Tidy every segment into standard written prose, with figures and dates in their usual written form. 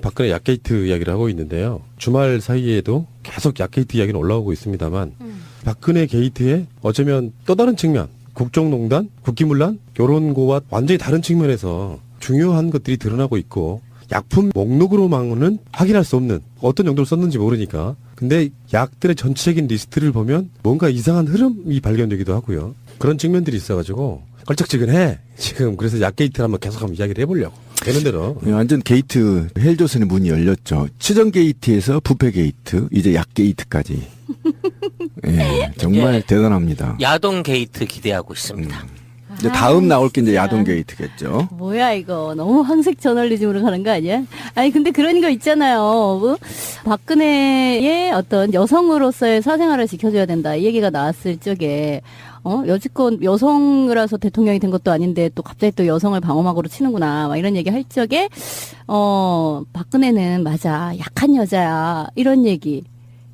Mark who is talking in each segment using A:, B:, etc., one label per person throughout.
A: 박근혜 약게이트 이야기를 하고 있는데요. 주말 사이에도 계속 약게이트 이야기는 올라오고 있습니다만 박근혜 게이트의 어쩌면 또 다른 측면, 국정농단, 국기문란 이런 거와 완전히 다른 측면에서 중요한 것들이 드러나고 있고 약품 목록으로만은 확인할 수 없는 어떤 용도로 썼는지 모르니까 근데 약들의 전체적인 리스트를 보면 뭔가 이상한 흐름이 발견되기도 하고요. 그런 측면들이 있어가지고 걸쩍지근해. 지금 그래서 약게이트를 한번 계속 한번 이야기를 해보려고. 되는 대로.
B: 완전 게이트 헬조선의 문이 열렸죠. 치정 게이트에서 부패 게이트, 이제 약 게이트까지. 예, 정말 대단합니다.
C: 야동 게이트 기대하고 있습니다.
B: 이제 다음 나올 게 이제 야동 게이트겠죠.
D: 뭐야 이거 너무 황색 저널리즘으로 가는 거 아니야? 아니 근데 그런 거 있잖아요. 뭐, 박근혜의 어떤 여성으로서의 사생활을 지켜줘야 된다 이 얘기가 나왔을 적에 여지껏 여성이라서 대통령이 된 것도 아닌데 또 갑자기 또 여성을 방어막으로 치는구나 막 이런 얘기 할 적에 박근혜는 맞아 약한 여자야 이런 얘기.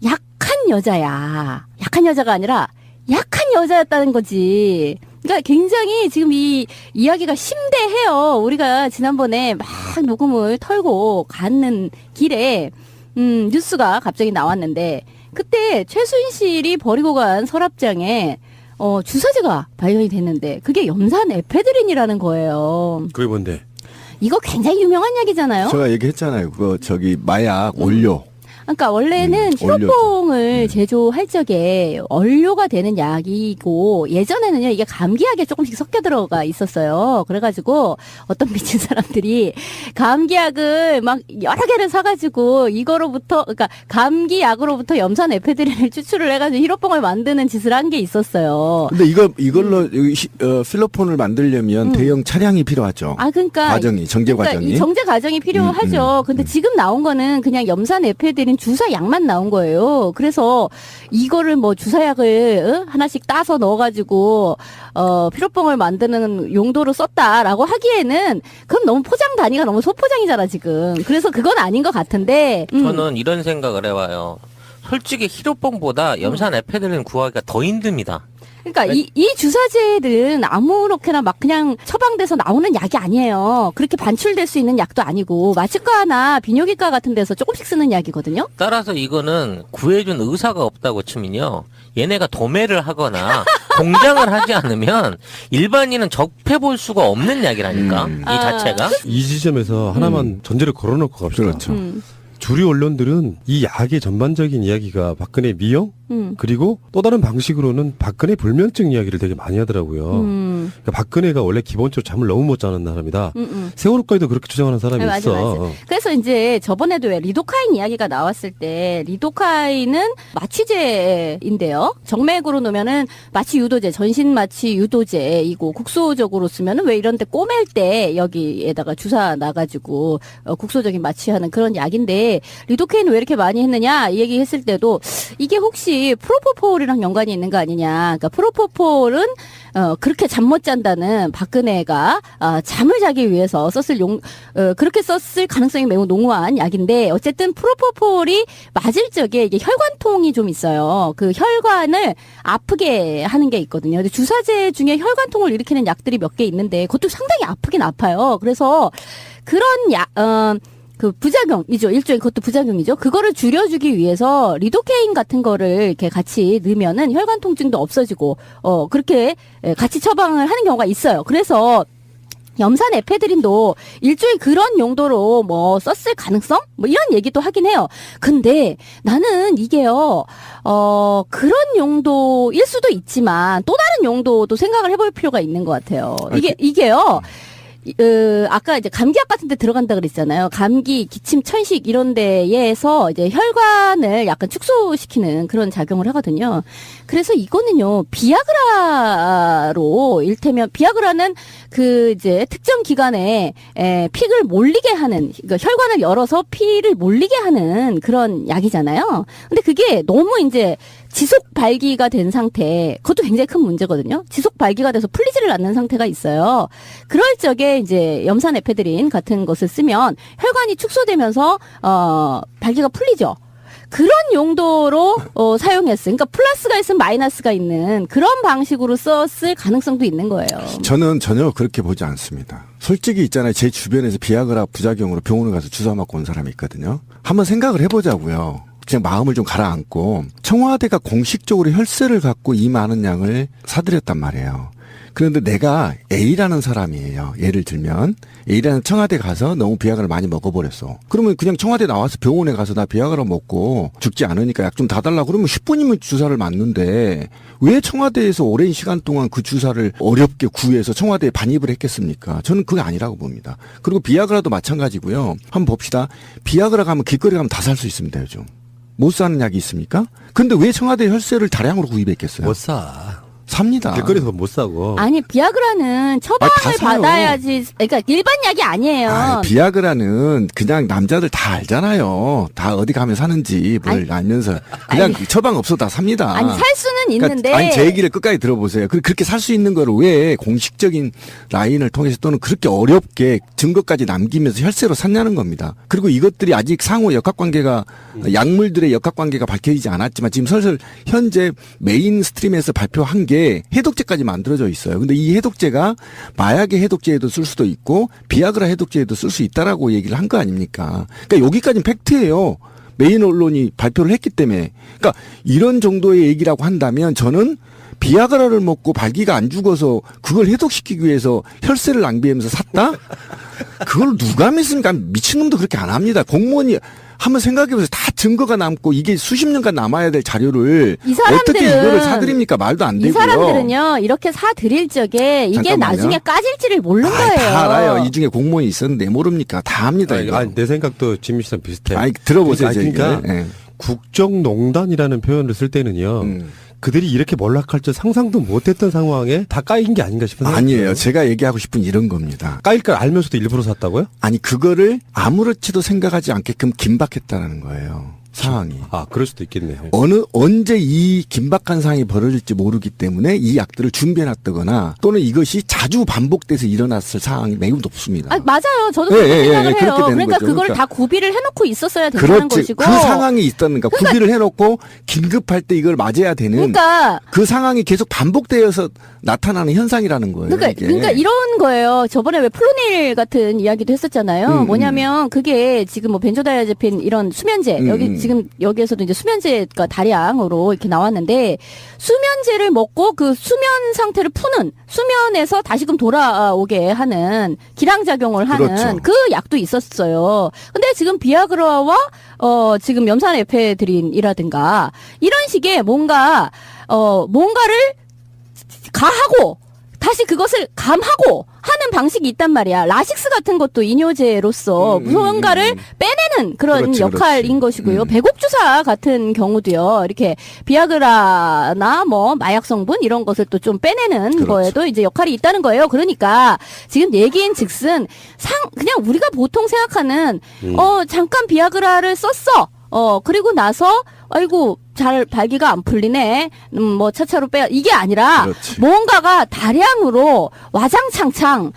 D: 약한 여자야. 약한 여자가 아니라 약한 여자였다는 거지. 그러니까 굉장히 지금 이 이야기가 심대해요. 우리가 지난번에 막 녹음을 털고 가는 길에 뉴스가 갑자기 나왔는데 그때 최순실이 버리고 간 서랍장에 주사제가 발견이 됐는데 그게 염산 에페드린이라는 거예요.
A: 그게 뭔데?
D: 이거 굉장히 유명한 약이잖아요.
B: 제가 얘기했잖아요. 그거 마약 원료.
D: 그러니까 원래는 히로뽕을 제조할 적에 원료가 되는 약이고 예전에는요 이게 감기약에 조금씩 섞여 들어가 있었어요. 그래가지고 어떤 미친 사람들이 감기약을 막 여러 개를 사가지고 이거로부터 그러니까 감기약으로부터 염산 에페드린을 추출을 해가지고 히로뽕을 만드는 짓을 한 게 있었어요.
B: 근데 이걸로 필로폰을 만들려면 대형 차량이 필요하죠.
D: 아 그러니까
B: 과정이 정제
D: 그러니까
B: 과정이.
D: 이 정제 과정이 필요하죠. 근데 지금 나온 거는 그냥 염산 에페드린 주사약만 나온 거예요. 그래서 이거를 뭐 주사약을 하나씩 따서 넣어가지고 피로뽕을 만드는 용도로 썼다라고 하기에는 그건 너무 포장 단위가 너무 소포장이잖아 지금. 그래서 그건 아닌 것 같은데.
C: 저는 이런 생각을 해봐요. 솔직히 히로뽕보다 염산 에페드린 구하기가 더 힘듭니다.
D: 그러니까 이 주사제들은 아무렇게나 막 그냥 처방돼서 나오는 약이 아니에요. 그렇게 반출될 수 있는 약도 아니고 마취과나 비뇨기과 같은 데서 조금씩 쓰는 약이거든요.
C: 따라서 이거는 구해준 의사가 없다고 치면요. 얘네가 도매를 하거나 공장을 하지 않으면 일반인은 접해볼 수가 없는 약이라니까. 이 자체가.
A: 이 지점에서 하나만 전제를 걸어놓고 갑시다.
B: 그렇죠.
A: 주류 언론들은 이 약의 전반적인 이야기가 박근혜 미용 그리고 또 다른 방식으로는 박근혜 불면증 이야기를 되게 많이 하더라고요. 그러니까 박근혜가 원래 기본적으로 잠을 너무 못 자는 사람이다. 세월호까지도 그렇게 주장하는 사람이
D: 네,
A: 있어.
D: 맞아. 그래서 이제 저번에도 왜 리도카인 이야기가 나왔을 때 리도카인은 마취제인데요. 정맥으로 놓으면은 마취 유도제, 전신 마취 유도제이고 국소적으로 쓰면은 왜 이런 데 꼬맬 때 여기에다가 주사 놔가지고 국소적인 마취하는 그런 약인데 리도카인은 왜 이렇게 많이 했느냐 이 얘기 했을 때도 이게 혹시 프로포폴이랑 연관이 있는 거 아니냐. 그러니까 프로포폴은 그렇게 잠 못 잔다는 박근혜가 잠을 자기 위해서 그렇게 썼을 가능성이 매우 농후한 약인데 어쨌든 프로포폴이 맞을 적에 이게 혈관통이 좀 있어요. 그 혈관을 아프게 하는 게 있거든요. 근데 주사제 중에 혈관통을 일으키는 약들이 몇 개 있는데 그것도 상당히 아프긴 아파요. 그래서 그런 그 부작용이죠. 일종의 그것도 부작용이죠. 그거를 줄여주기 위해서 리도케인 같은 거를 이렇게 같이 넣으면은 혈관 통증도 없어지고 그렇게 같이 처방을 하는 경우가 있어요. 그래서 염산 에페드린도 일종의 그런 용도로 뭐 썼을 가능성? 뭐 이런 얘기도 하긴 해요. 근데 나는 이게요, 그런 용도일 수도 있지만 또 다른 용도도 생각을 해볼 필요가 있는 것 같아요. 이게요. 아까 이제 감기약 같은 데 들어간다 그랬잖아요. 감기, 기침, 천식 이런 데에서 이제 혈관을 약간 축소시키는 그런 작용을 하거든요. 그래서 이거는요, 비아그라로 일테면 비아그라는 그 이제 특정 기관에 피를 몰리게 하는, 그러니까 혈관을 열어서 피를 몰리게 하는 그런 약이잖아요. 근데 그게 너무 이제 지속 발기가 된 상태, 그것도 굉장히 큰 문제거든요. 지속 발기가 돼서 풀리지를 않는 상태가 있어요. 그럴 적에 이제 염산 에페드린 같은 것을 쓰면 혈관이 축소되면서 발기가 풀리죠. 그런 용도로 사용했어요. 그러니까 플러스가 있으면 마이너스가 있는 그런 방식으로 썼을 가능성도 있는 거예요.
B: 저는 전혀 그렇게 보지 않습니다. 솔직히 있잖아요. 제 주변에서 비아그라 부작용으로 병원에 가서 주사 맞고 온 사람이 있거든요. 한번 생각을 해보자고요. 그냥 마음을 좀 가라앉고 청와대가 공식적으로 혈세를 갖고 이 많은 양을 사들였단 말이에요. 그런데 내가 A라는 사람이에요. 예를 들면 A라는 청와대 가서 너무 비아그라를 많이 먹어버렸어. 그러면 그냥 청와대 나와서 병원에 가서 나 비아그라 먹고 죽지 않으니까 약 좀 다 달라 그러면 10분이면 주사를 맞는데 왜 청와대에서 오랜 시간 동안 그 주사를 어렵게 구해서 청와대에 반입을 했겠습니까? 저는 그게 아니라고 봅니다. 그리고 비아그라도 마찬가지고요. 한번 봅시다. 비아그라 가면 길거리 가면 다 살 수 있습니다. 요즘. 못 사는 약이 있습니까? 근데 왜 청와대 혈세를 다량으로 구입했겠어요?
A: 못 사.
B: 삽니다.
A: 길거리에서 못 사고.
D: 아니 비아그라는 처방을
B: 다 사요.
D: 받아야지. 그러니까 일반 약이 아니에요.
B: 아, 비아그라는 그냥 남자들 다 알잖아요. 다 어디 가면 사는지 뭘 알면서 그냥 처방 없어 다 삽니다.
D: 아니 살 수는 있는데.
B: 그러니까 아니 제 얘기를 끝까지 들어보세요. 그렇게 살 수 있는 거를 왜 공식적인 라인을 통해서 또는 그렇게 어렵게 증거까지 남기면서 혈세로 샀냐는 겁니다. 그리고 이것들이 아직 상호 역학관계가 약물들의 역학관계가 밝혀지지 않았지만 지금 슬슬 현재 메인 스트림에서 발표한 게 해독제까지 만들어져 있어요. 근데 이 해독제가 마약의 해독제에도 쓸 수도 있고 비아그라 해독제에도 쓸 수 있다라고 얘기를 한 거 아닙니까? 그러니까 여기까지는 팩트예요. 메인 언론이 발표를 했기 때문에. 그러니까 이런 정도의 얘기라고 한다면 저는 비아그라를 먹고 발기가 안 죽어서 그걸 해독시키기 위해서 혈세를 낭비하면서 샀다? 그걸 누가 믿습니까? 미친놈도 그렇게 안 합니다. 공무원이 한번 생각해보세요. 다 증거가 남고 이게 수십 년간 남아야 될 자료를
D: 이 사람들은
B: 어떻게 이거를 사드립니까? 말도 안 되고요.
D: 이 사람들은요 이렇게 사드릴 적에 이게
B: 잠깐만요.
D: 나중에 까질지를 모르는
B: 아이,
D: 거예요.
B: 다 알아요. 이 중에 공무원이 있었는데 모릅니까? 다 합니다. 이거.
A: 아니, 내 생각도 지민 씨랑 비슷해.
B: 아니, 들어보세요.
A: 아니,
B: 제
A: 그러니까
B: 얘기를. 예.
A: 국정농단이라는 표현을 쓸 때는요. 그들이 이렇게 몰락할 줄 상상도 못했던 상황에 다 까인 게 아닌가 싶은 생각이
B: 아니에요.
A: 들어요.
B: 제가 얘기하고 싶은 이런 겁니다.
A: 까일 걸 알면서도 일부러 샀다고요?
B: 아니 그거를 아무렇지도 생각하지 않게끔 긴박했다는 거예요. 상황이.
A: 아, 그럴 수도 있겠네요.
B: 언제 이 긴박한 상황이 벌어질지 모르기 때문에 이 약들을 준비해놨다거나 또는 이것이 자주 반복돼서 일어났을 상황이 매우 높습니다.
D: 아, 맞아요. 저도
B: 예,
D: 그렇게
B: 예,
D: 생각을
B: 예,
D: 해요.
B: 그렇게 되는
D: 그러니까
B: 거죠.
D: 그걸
B: 그러니까.
D: 다 구비를 해놓고 있었어야 된다는
B: 그렇지.
D: 것이고.
B: 그 상황이 있다는가. 구비를 해놓고 긴급할 때 이걸 맞아야 되는
D: 그러니까
B: 그 상황이 계속 반복되어서 나타나는 현상이라는 거예요. 이게.
D: 그러니까 이런 거예요. 저번에 왜 플로닐 같은 이야기도 했었잖아요. 뭐냐면 그게 지금 뭐 벤조다이아제핀 이런 수면제 여기 지금 여기에서도 이제 수면제가 다량으로 이렇게 나왔는데 수면제를 먹고 그 수면 상태를 푸는 수면에서 다시금 돌아오게 하는 기량작용을 하는
B: 그렇죠.
D: 그 약도 있었어요. 근데 지금 비아그라와 지금 염산 에페드린이라든가 이런 식의 뭔가를 가하고 다시 그것을 감하고 하는 방식이 있단 말이야. 라식스 같은 것도 이뇨제로서 무언가를 빼내는 그런
B: 그렇지,
D: 역할인
B: 그렇지.
D: 것이고요. 배곡주사 같은 경우도요. 이렇게 비아그라나 뭐 마약 성분 이런 것을 또 좀 빼내는
B: 그렇죠.
D: 거에도 이제 역할이 있다는 거예요. 그러니까 지금 얘기인 즉슨 그냥 우리가 보통 생각하는 잠깐 비아그라를 썼어. 그리고 나서 아이고 잘 발기가 안 풀리네. 뭐 차차로 빼 이게 아니라
B: 그렇지.
D: 뭔가가 다량으로 와장창창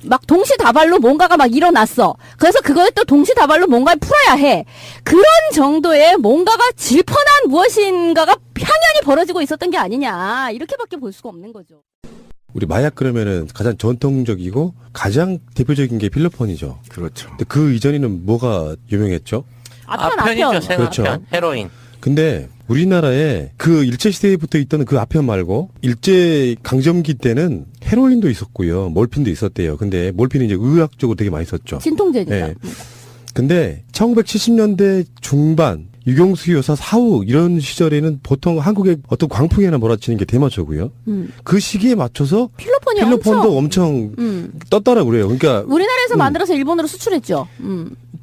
D: 막 동시다발로 뭔가가 막 일어났어. 그래서 그거에 또 동시다발로 뭔가를 풀어야 해. 그런 정도의 뭔가가 질펀한 무엇인가가 향연이 벌어지고 있었던 게 아니냐. 이렇게밖에 볼 수가 없는 거죠.
A: 우리 마약 그러면은 가장 전통적이고 가장 대표적인 게 필로폰이죠.
B: 그렇죠.
A: 근데 그 이전에는 뭐가 유명했죠?
C: 아편이죠. 생아편,
A: 그렇죠.
C: 헤로인.
A: 근데 우리나라에 그 일제시대부터 있던 그 아편 말고 일제 강점기 때는 헤로인도 있었고요. 몰핀도 있었대요. 근데 몰핀은 이제 의학적으로 되게 많이 썼죠.
D: 진통제니까.
A: 네. 근데 1970년대 중반 유경수 여사 사후 이런 시절에는 보통 한국의 어떤 광풍이나 몰아치는 게 대마초고요. 그 시기에 맞춰서
D: 필로폰이
A: 필로폰도 엄청 떴다라고 그래요. 그러니까
D: 우리나라에서 만들어서 일본으로 수출했죠.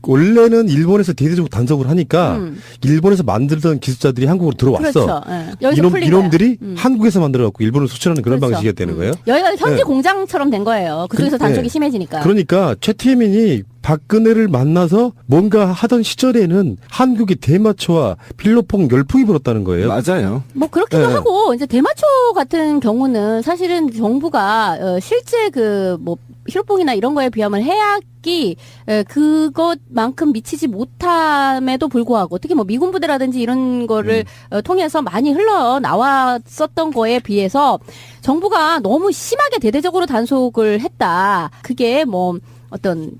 A: 원래는 일본에서 대대적으로 단속을 하니까 일본에서 만들던 기술자들이 한국으로 들어왔어.
D: 그렇죠. 예. 여기서 풀린 거야.
A: 이놈들이 한국에서 만들어갖고 일본으로 수출하는 그런
D: 그렇죠.
A: 방식이 되는 거예요.
D: 여기가 현지
A: 네.
D: 공장처럼 된 거예요. 그쪽에서
A: 그-
D: 단속이
A: 네.
D: 심해지니까.
A: 그러니까 최태민이 박근혜를 만나서 뭔가 하던 시절에는 한국이 대마초와 필로폰 열풍이 불었다는 거예요.
B: 맞아요.
D: 뭐 그렇기도
A: 네.
D: 하고 이제 대마초 같은 경우는 사실은 정부가 실제 그 뭐 히로뽕이나 이런 거에 비하면 해악이 그것만큼 미치지 못함에도 불구하고 특히 뭐 미군 부대라든지 이런 거를 통해서 많이 흘러나왔었던 거에 비해서 정부가 너무 심하게 대대적으로 단속을 했다. 그게 뭐 어떤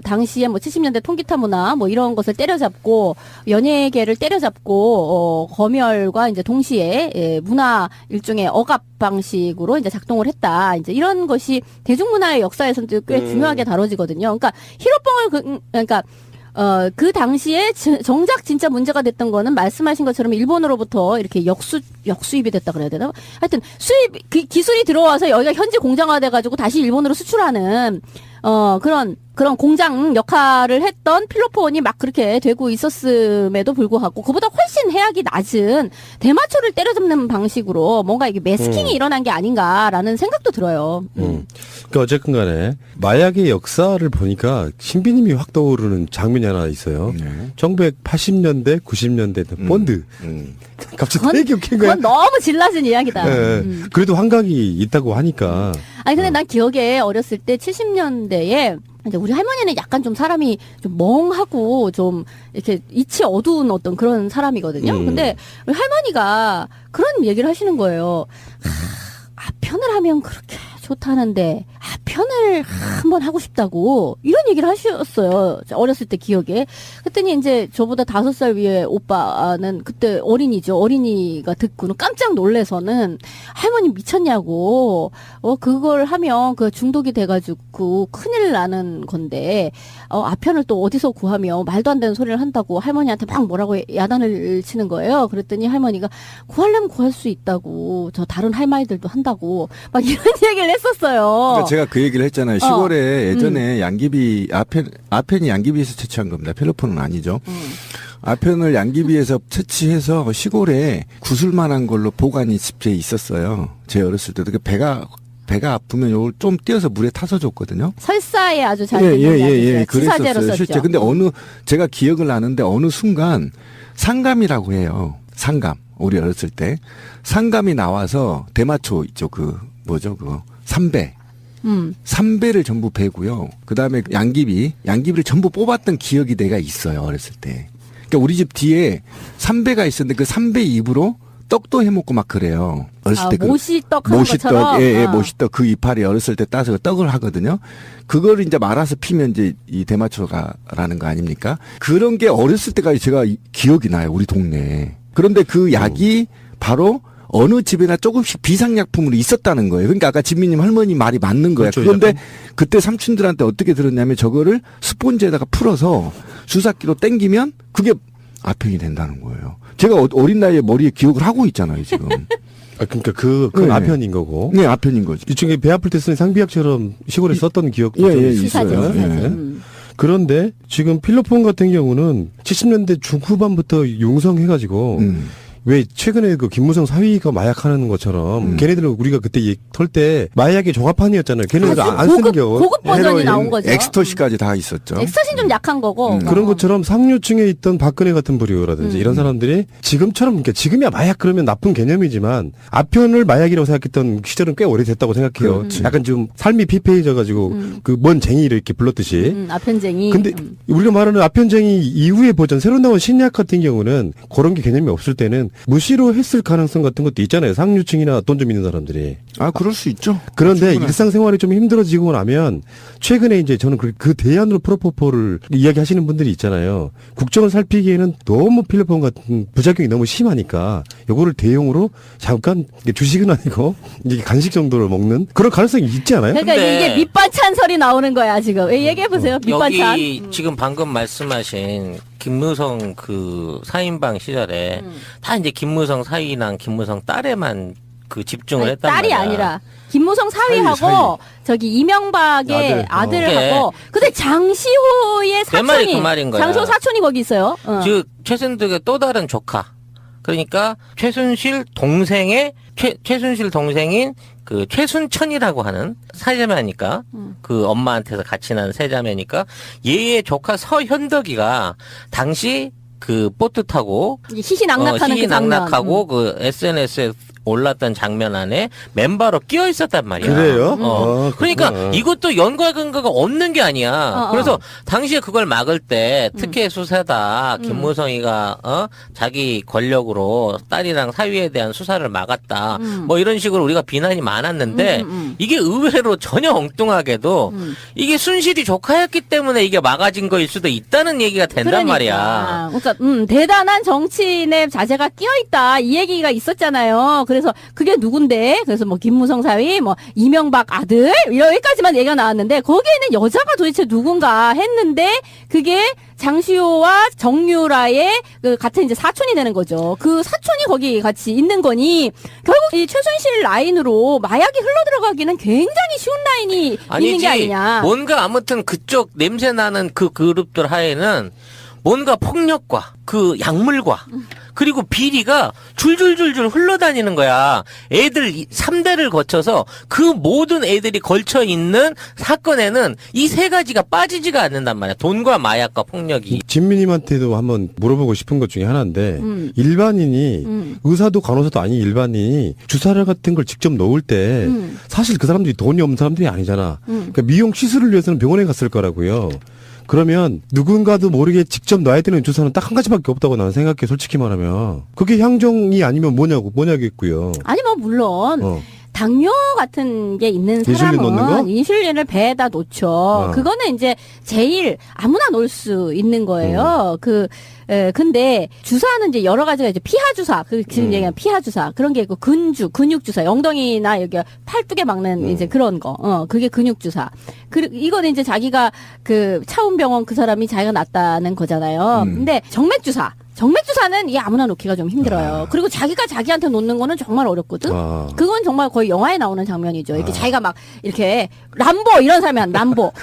D: 당시에 뭐 70년대 통기타 문화 뭐 이런 것을 때려잡고 연예계를 때려잡고 검열과 이제 동시에 문화 일종의 억압 방식으로 이제 작동을 했다. 이제 이런 것이 대중문화의 역사에서는 꽤 중요하게 다뤄지거든요. 그러니까 히로뽕을 그러니까 그 당시에 정작 진짜 문제가 됐던 거는 말씀하신 것처럼 일본으로부터 이렇게 역수입이 됐다 그래야 되나? 하여튼 기술이 들어와서 여기가 현지 공장화돼 가지고 다시 일본으로 수출하는 그런 공장 역할을 했던 필로폰이 막 그렇게 되고 있었음에도 불구하고 그보다 훨씬 해악이 낮은 대마초를 때려잡는 방식으로 뭔가 이게 매스킹이 일어난 게 아닌가라는 생각도 들어요.
A: 그러니까 어쨌든 간에 마약의 역사를 보니까 신비님이 확 떠오르는 장면이 하나 있어요. 1980년대, 90년대 본드. 갑자기 되게 웃긴 거야.
D: 그건 너무 질낮은 이야기다.
A: 네. 그래도 환각이 있다고 하니까.
D: 아니 근데 난 기억에 어렸을 때 70년대에 이제 우리 할머니는 약간 좀 사람이 좀 멍하고 좀 이렇게 이치 어두운 어떤 그런 사람이거든요. 근데 우리 할머니가 그런 얘기를 하시는 거예요. 아편을 하면 그렇게 좋다는데 아편을 한번 하고 싶다고 이런 얘기를 하셨어요. 어렸을 때 기억에. 그랬더니 이제 저보다 5살 위에 오빠는 그때 어린이죠. 어린이가 듣고는 깜짝 놀래서는 할머니 미쳤냐고. 그걸 하면 그 중독이 돼가지고 큰일 나는 건데 아편을 또 어디서 구하며 말도 안 되는 소리를 한다고 할머니한테 막 뭐라고 야단을 치는 거예요. 그랬더니 할머니가 구하려면 구할 수 있다고 저 다른 할머니들도 한다고 막 이런 얘기를 했었어요.
B: 그러니까 제가 그 얘기를 했잖아요. 시골에 예전에 양귀비 아펜이 양귀비에서 채취한 겁니다. 펠로폰은 아니죠. 아펜을 양귀비에서 채취해서 시골에 구슬만한 걸로 보관이 집에 있었어요. 제 어렸을 때도 그 배가 아프면 요걸 좀 띄어서 물에 타서 줬거든요.
D: 설사에 아주 잘 되는
B: 예.
D: 치사제로
B: 그랬었어요.
D: 썼죠.
B: 실제. 근데 제가 기억을 나는데 어느 순간 상감이라고 해요. 상감. 우리 어렸을 때 상감이 나와서 대마초 있죠. 그거 삼배. 삼배를 전부 베고요. 그다음에 양귀비를 전부 뽑았던 기억이 내가 있어요. 어렸을 때. 그러니까 우리 집 뒤에 삼배가 있었는데 그 삼배 잎으로 떡도 해먹고 막 그래요. 어렸을 때
D: 모시떡 하는 것처럼.
B: 모시떡 그 이파리 어렸을 때 따서 떡을 하거든요. 그거를 이제 말아서 피면 이제 이 대마초가라는 거 아닙니까? 그런 게 어렸을 때까지 제가 기억이 나요. 우리 동네에. 그런데 그 약이 바로 어느 집에나 조금씩 비상약품으로 있었다는 거예요. 그러니까 아까 진미님 할머니 말이 맞는 거예요.
A: 그렇죠,
B: 그런데
A: 약간.
B: 그때 삼촌들한테 어떻게 들었냐면 저거를 스폰지에다가 풀어서 주사기로 땡기면 그게 아편이 된다는 거예요. 제가 어린 나이에 머리에 기억을 하고 있잖아요, 지금.
A: 그러니까 그건
B: 네.
A: 아편인 거고.
B: 네, 아편인 거죠.
A: 일종의 배 아플 때 쓰는 상비약처럼 시골에 썼던 기억도 좀
B: 있어요.
A: 있어요. 그런데 지금 필로폰 같은 경우는 70년대 중후반부터 융성해가지고 왜 최근에 그 김무성 사위가 마약하는 것처럼 걔네들은 우리가 그때 털 때 마약의 종합판이었잖아요. 걔네들 안 쓰는 게
D: 고급 버전이 나온 거죠.
B: 엑스터시까지 다 있었죠.
D: 엑스터시는 좀 약한 거고.
A: 그런 것처럼 상류층에 있던 박근혜 같은 부류라든지 이런 사람들이 지금처럼 그러니까 지금이야 마약 그러면 나쁜 개념이지만 아편을 마약이라고 생각했던 시절은 꽤 오래됐다고 생각해요.
B: 그렇지.
A: 약간 좀 삶이 피폐해져가지고 그 먼 쟁이를 이렇게 불렀듯이.
D: 아편쟁이.
A: 근데 우리가 말하는 아편쟁이 이후의 버전 새로 나온 신약 같은 경우는 그런 게 개념이 없을 때는 무시로 했을 가능성 같은 것도 있잖아요. 상류층이나 돈 좀 있는 사람들이.
B: 그럴 수 있죠.
A: 그런데 일상생활이 좀 힘들어지고 나면 최근에 이제 저는 그 대안으로 프로포폴을 이야기하시는 분들이 있잖아요. 국정을 살피기에는 너무 필로폰 같은 부작용이 너무 심하니까 요거를 대용으로 잠깐 주식은 아니고 이게 간식 정도로 먹는 그런 가능성이 있지 않아요?
D: 그러니까
C: 근데
D: 이게 밑반찬설이 나오는 거야 지금. 얘기해 보세요. 밑반찬.
C: 여기 지금 방금 말씀하신 김무성 그 사인방 시절에 다 이제 김무성 사위랑 김무성 딸에만 그 집중을
D: 아니,
C: 했단
D: 딸이
C: 말이야.
D: 아니라 김무성 사위하고 저기 이명박의 아들하고 근데 장시호의
C: 내 말이
D: 사촌이
C: 그 말인 거야.
D: 장시호 사촌이 거기 있어요.
C: 즉 최순득의 또 다른 조카. 그러니까 최순실 동생의 최순실 동생인 그 최순천이라고 하는 사자매니까 그 엄마한테서 같이 난 세자매니까 얘의 조카 서현덕이가 당시 그 보트 타고
D: 희희낙낙하는 그 장면.
C: 희희낙낙하고 그 SNS에 올랐던 장면 안에 멤버로 끼어 있었단 말이야.
A: 그래요?
C: 그러니까
A: 그렇구나.
C: 이것도 연관 근거가 없는 게 아니야. 그래서 당시에 그걸 막을 때 특혜 수사다. 김무성이가 자기 권력으로 딸이랑 사위에 대한 수사를 막았다. 뭐 이런 식으로 우리가 비난이 많았는데 이게 의외로 전혀 엉뚱하게도 이게 순실이 조카였기 때문에 이게 막아진 거일 수도 있다는 얘기가 된단 말이야.
D: 그러니까 대단한 정치인의 자제가 끼어있다 이 얘기가 있었잖아요. 그래서 그게 누군데? 그래서 뭐 김무성 사위, 뭐 이명박 아들 여기까지만 얘기가 나왔는데 거기에는 여자가 도대체 누군가 했는데 그게 장시호와 정유라의 그 같은 이제 사촌이 되는 거죠. 그 사촌이 거기 같이 있는 거니 결국 이 최순실 라인으로 마약이 흘러들어가기는 굉장히 쉬운 라인이 있는 게 아니냐.
C: 뭔가 아무튼 그쪽 냄새 나는 그 그룹들 하에는 뭔가 폭력과 그 약물과 그리고 비리가 줄줄줄줄 흘러다니는 거야. 애들 3대를 거쳐서 그 모든 애들이 걸쳐 있는 사건에는 이 세 가지가 빠지지가 않는단 말이야. 돈과 마약과 폭력이.
A: 진미님한테도 한번 물어보고 싶은 것 중에 하나인데 일반인이 의사도 간호사도 아닌 일반인이 주사를 같은 걸 직접 놓을 때 사실 그 사람들이 돈이 없는 사람들이 아니잖아. 그러니까 미용 시술을 위해서는 병원에 갔을 거라고요. 그러면 누군가도 모르게 직접 놔야 되는 주사는 딱 한 가지밖에 없다고 나는 생각해. 솔직히 말하면 그게 향정이 아니면 뭐냐겠고요.
D: 아니 뭐 물론 당뇨 같은 게 있는
A: 인슐린 넣는 거?
D: 사람은 인슐린을 배에다 놓죠. 그거는 이제 제일 아무나 놓을 수 있는 거예요. 근데 주사는 이제 여러 가지가 이제 피하 주사, 지금 얘기한 피하 주사 그런 게 있고 근육 주사, 엉덩이나 여기 팔뚝에 막는 이제 그런 거, 그게 근육 주사. 그리고 이거는 이제 자기가 그 차운병원 그 사람이 자기가 놨다는 거잖아요. 근데 정맥 주사는 이게 아무나 놓기가 좀 힘들어요. 그리고 자기가 자기한테 놓는 거는 정말 어렵거든. 그건 정말 거의 영화에 나오는 장면이죠. 이렇게 자기가 막 이렇게 람보 이런 사람이 한 람보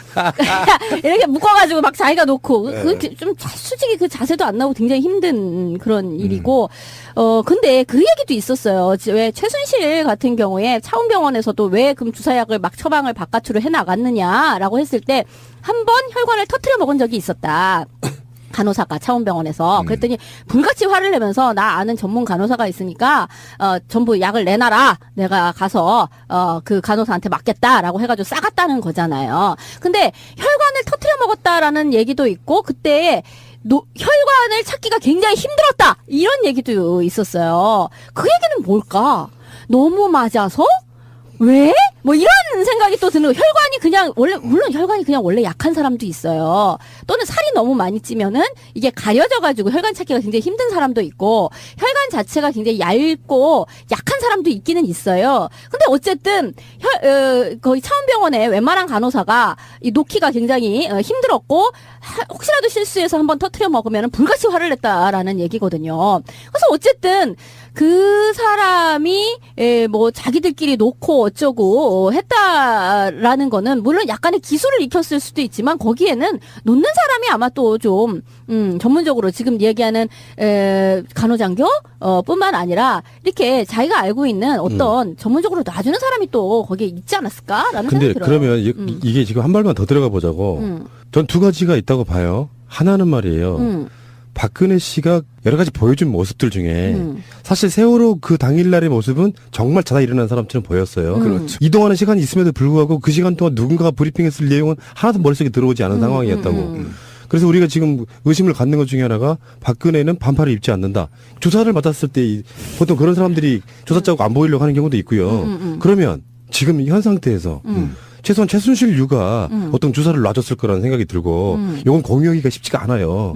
D: 이렇게 묶어가지고 막 자기가 놓고 그 좀 솔직히 그 자세도 안 나오고 굉장히 힘든 그런 일이고. 근데 그 얘기도 있었어요. 왜 최순실 같은 경우에 차운병원에서도 왜 그럼 주사약을 막 처방을 바깥으로 해 나갔느냐라고 했을 때 한 번 혈관을 터트려 먹은 적이 있었다. 간호사가 차원병원에서 그랬더니 불같이 화를 내면서 나 아는 전문 간호사가 있으니까 전부 약을 내놔라 내가 가서 그 간호사한테 맞겠다라고 해가지고 싸갔다는 거잖아요. 근데 혈관을 터트려 먹었다라는 얘기도 있고 그때 혈관을 찾기가 굉장히 힘들었다 이런 얘기도 있었어요. 그 얘기는 뭘까? 너무 맞아서? 왜? 뭐 이런 생각이 또 드는 거. 혈관이 그냥 물론 혈관이 그냥 원래 약한 사람도 있어요. 또는 살이 너무 많이 찌면은 이게 가려져가지고 혈관 찾기가 굉장히 힘든 사람도 있고 혈관 자체가 굉장히 얇고 약한 사람도 있기는 있어요. 근데 어쨌든 거의 차원병원에 웬만한 간호사가 이 놓기가 굉장히 힘들었고 혹시라도 실수해서 한번 터트려 먹으면 불같이 화를 냈다라는 얘기거든요. 그래서 어쨌든 그 사람이 뭐 자기들끼리 놓고 어쩌고 했다라는 거는 물론 약간의 기술을 익혔을 수도 있지만 거기에는 놓는 사람이 아마 또 좀 전문적으로 지금 얘기하는 간호장교 뿐만 아니라 이렇게 자기가 알고 있는 어떤 전문적으로 놔주는 사람이 또 거기에 있지 않았을까라는
A: 근데
D: 생각이 들어요.
A: 그러면 이게 지금 한 발만 더 들어가 보자고. 전 두 가지가 있다고 봐요. 하나는 말이에요. 박근혜 씨가 여러 가지 보여준 모습들 중에 사실 세월호 그 당일날의 모습은 정말 자다 일어난 사람처럼 보였어요.
B: 그렇죠.
A: 이동하는 시간이 있음에도 불구하고 그 시간 동안 누군가가 브리핑했을 내용은 하나도 머릿속에 들어오지 않은 상황이었다고. 그래서 우리가 지금 의심을 갖는 것 중에 하나가 박근혜는 반팔을 입지 않는다. 조사를 받았을 때 보통 그런 사람들이 조사 자국 안 보이려고 하는 경우도 있고요. 그러면 지금 현 상태에서 최소한 최순실 유가 어떤 주사를 놔줬을 거라는 생각이 들고 이건 공유하기가 쉽지가 않아요.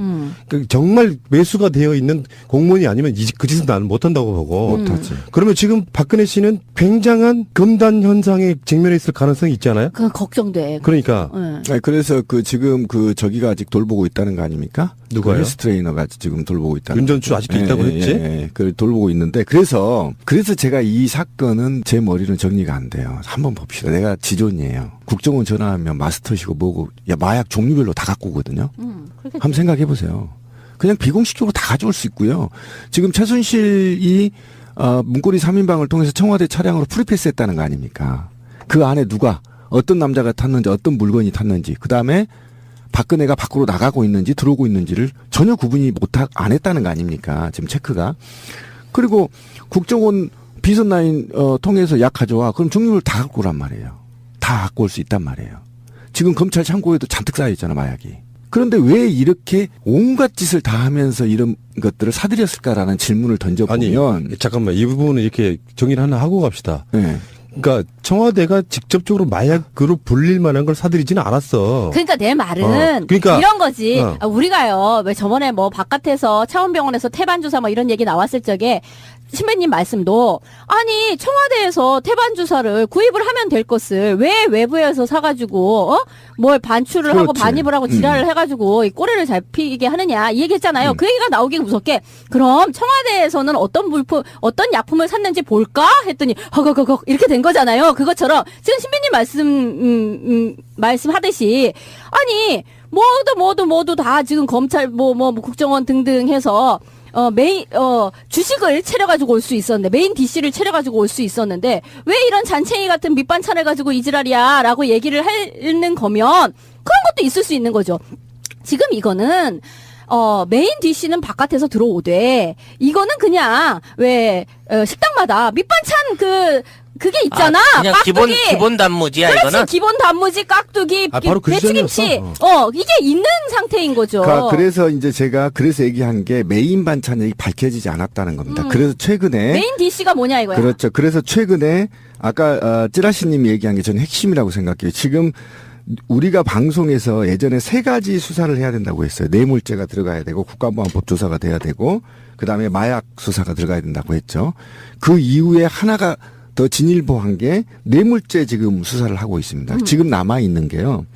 A: 그러니까 정말 매수가 되어 있는 공무원이 아니면 그 짓은 나는 못한다고 보고.
B: 못하지.
A: 그러면 지금 박근혜 씨는 굉장한 금단 현상에 직면해 있을 가능성이 있잖아요.
D: 그건 걱정돼.
A: 그러니까
B: 아니, 그래서 지금 저기가 아직 돌보고 있다는 거 아닙니까?
A: 누가요?
B: 헬스 트레이너가 지금 돌보고 있다는.
A: 윤전추 아직도 있다고 했지?
B: 그 돌보고 있는데 그래서 제가 이 사건은 제 머리는 정리가 안 돼요. 한번 봅시다. 내가 지존이에요. 국정원 전화하면 마스터시고 뭐고 마약 종류별로 다 갖고 오거든요. 한번 생각해 보세요. 그냥 비공식적으로 다 가져올 수 있고요. 지금 최순실이 문고리 3인방을 통해서 청와대 차량으로 프리패스했다는 거 아닙니까? 그 안에 누가 어떤 남자가 탔는지 어떤 물건이 탔는지 그다음에 박근혜가 밖으로 나가고 있는지 들어오고 있는지를 전혀 구분이 안 했다는 거 아닙니까? 지금 체크가. 그리고 국정원 비선 라인 통해서 약 가져와. 그럼 증류를 다 갖고 오란 말이에요. 다 갖고 올 수 있단 말이에요. 지금 검찰 창고에도 잔뜩 쌓여 있잖아, 마약이. 그런데 왜 이렇게 온갖 짓을 다 하면서 이런 것들을 사들였을까라는 질문을 던져보면.
A: 아니, 잠깐만. 이 부분은 이렇게 정리를 하나 하고 갑시다.
B: 네.
A: 그러니까 청와대가 직접적으로 마약으로 불릴 만한 걸 사들이지는 않았어.
D: 그러니까 내 말은
A: 그러니까,
D: 이런 거지.
A: 어.
D: 우리가요, 왜 저번에 뭐 바깥에서 차원병원에서 태반 주사 뭐 이런 얘기 나왔을 적에 신배님 말씀도 아니 청와대에서 태반 주사를 구입을 하면 될 것을 왜 외부에서 사가지고 뭘 반출을 하고
B: 그렇지.
D: 반입을 하고 지랄을 해가지고 이 꼬리를 잡히게 하느냐 이 얘기했잖아요. 그 얘기가 나오기 무섭게 그럼 청와대에서는 어떤 물품 어떤 약품을 샀는지 볼까 했더니 허거거거 이렇게 된 거잖아요. 그것처럼 지금 신배님 말씀하듯이 아니 모두 다 지금 검찰 뭐 국정원 등등 해서 주식을 차려가지고 올 수 있었는데, 메인 DC를 차려가지고 올 수 있었는데, 왜 이런 잔챙이 같은 밑반찬을 가지고 이지랄이야, 라고 얘기를 하는 거면, 그런 것도 있을 수 있는 거죠. 지금 이거는, 메인 DC는 바깥에서 들어오되, 이거는 그냥, 식당마다 밑반찬 그게 있잖아.
C: 그냥
D: 깍두기.
C: 기본 단무지야,
D: 그렇지,
C: 이거는.
D: 기본 단무지, 깍두기,
A: 바로 그
D: 배추김치. 이게 있는 상태인 거죠.
B: 그래서 이제 제가 그래서 얘기한 게 메인 반찬이 밝혀지지 않았다는 겁니다. 그래서 최근에
D: 메인 DC가 뭐냐 이거야.
B: 그렇죠. 그래서 최근에 아까 찌라시님 얘기한 게 저는 핵심이라고 생각해요. 지금 우리가 방송에서 예전에 3가지 수사를 해야 된다고 했어요. 뇌물죄가 들어가야 되고 국가보안법 조사가 돼야 되고 그다음에 마약 수사가 들어가야 된다고 했죠. 그 이후에 하나가 더 진일보한 게 뇌물죄 지금 수사를 하고 있습니다. 지금 남아 있는 게요.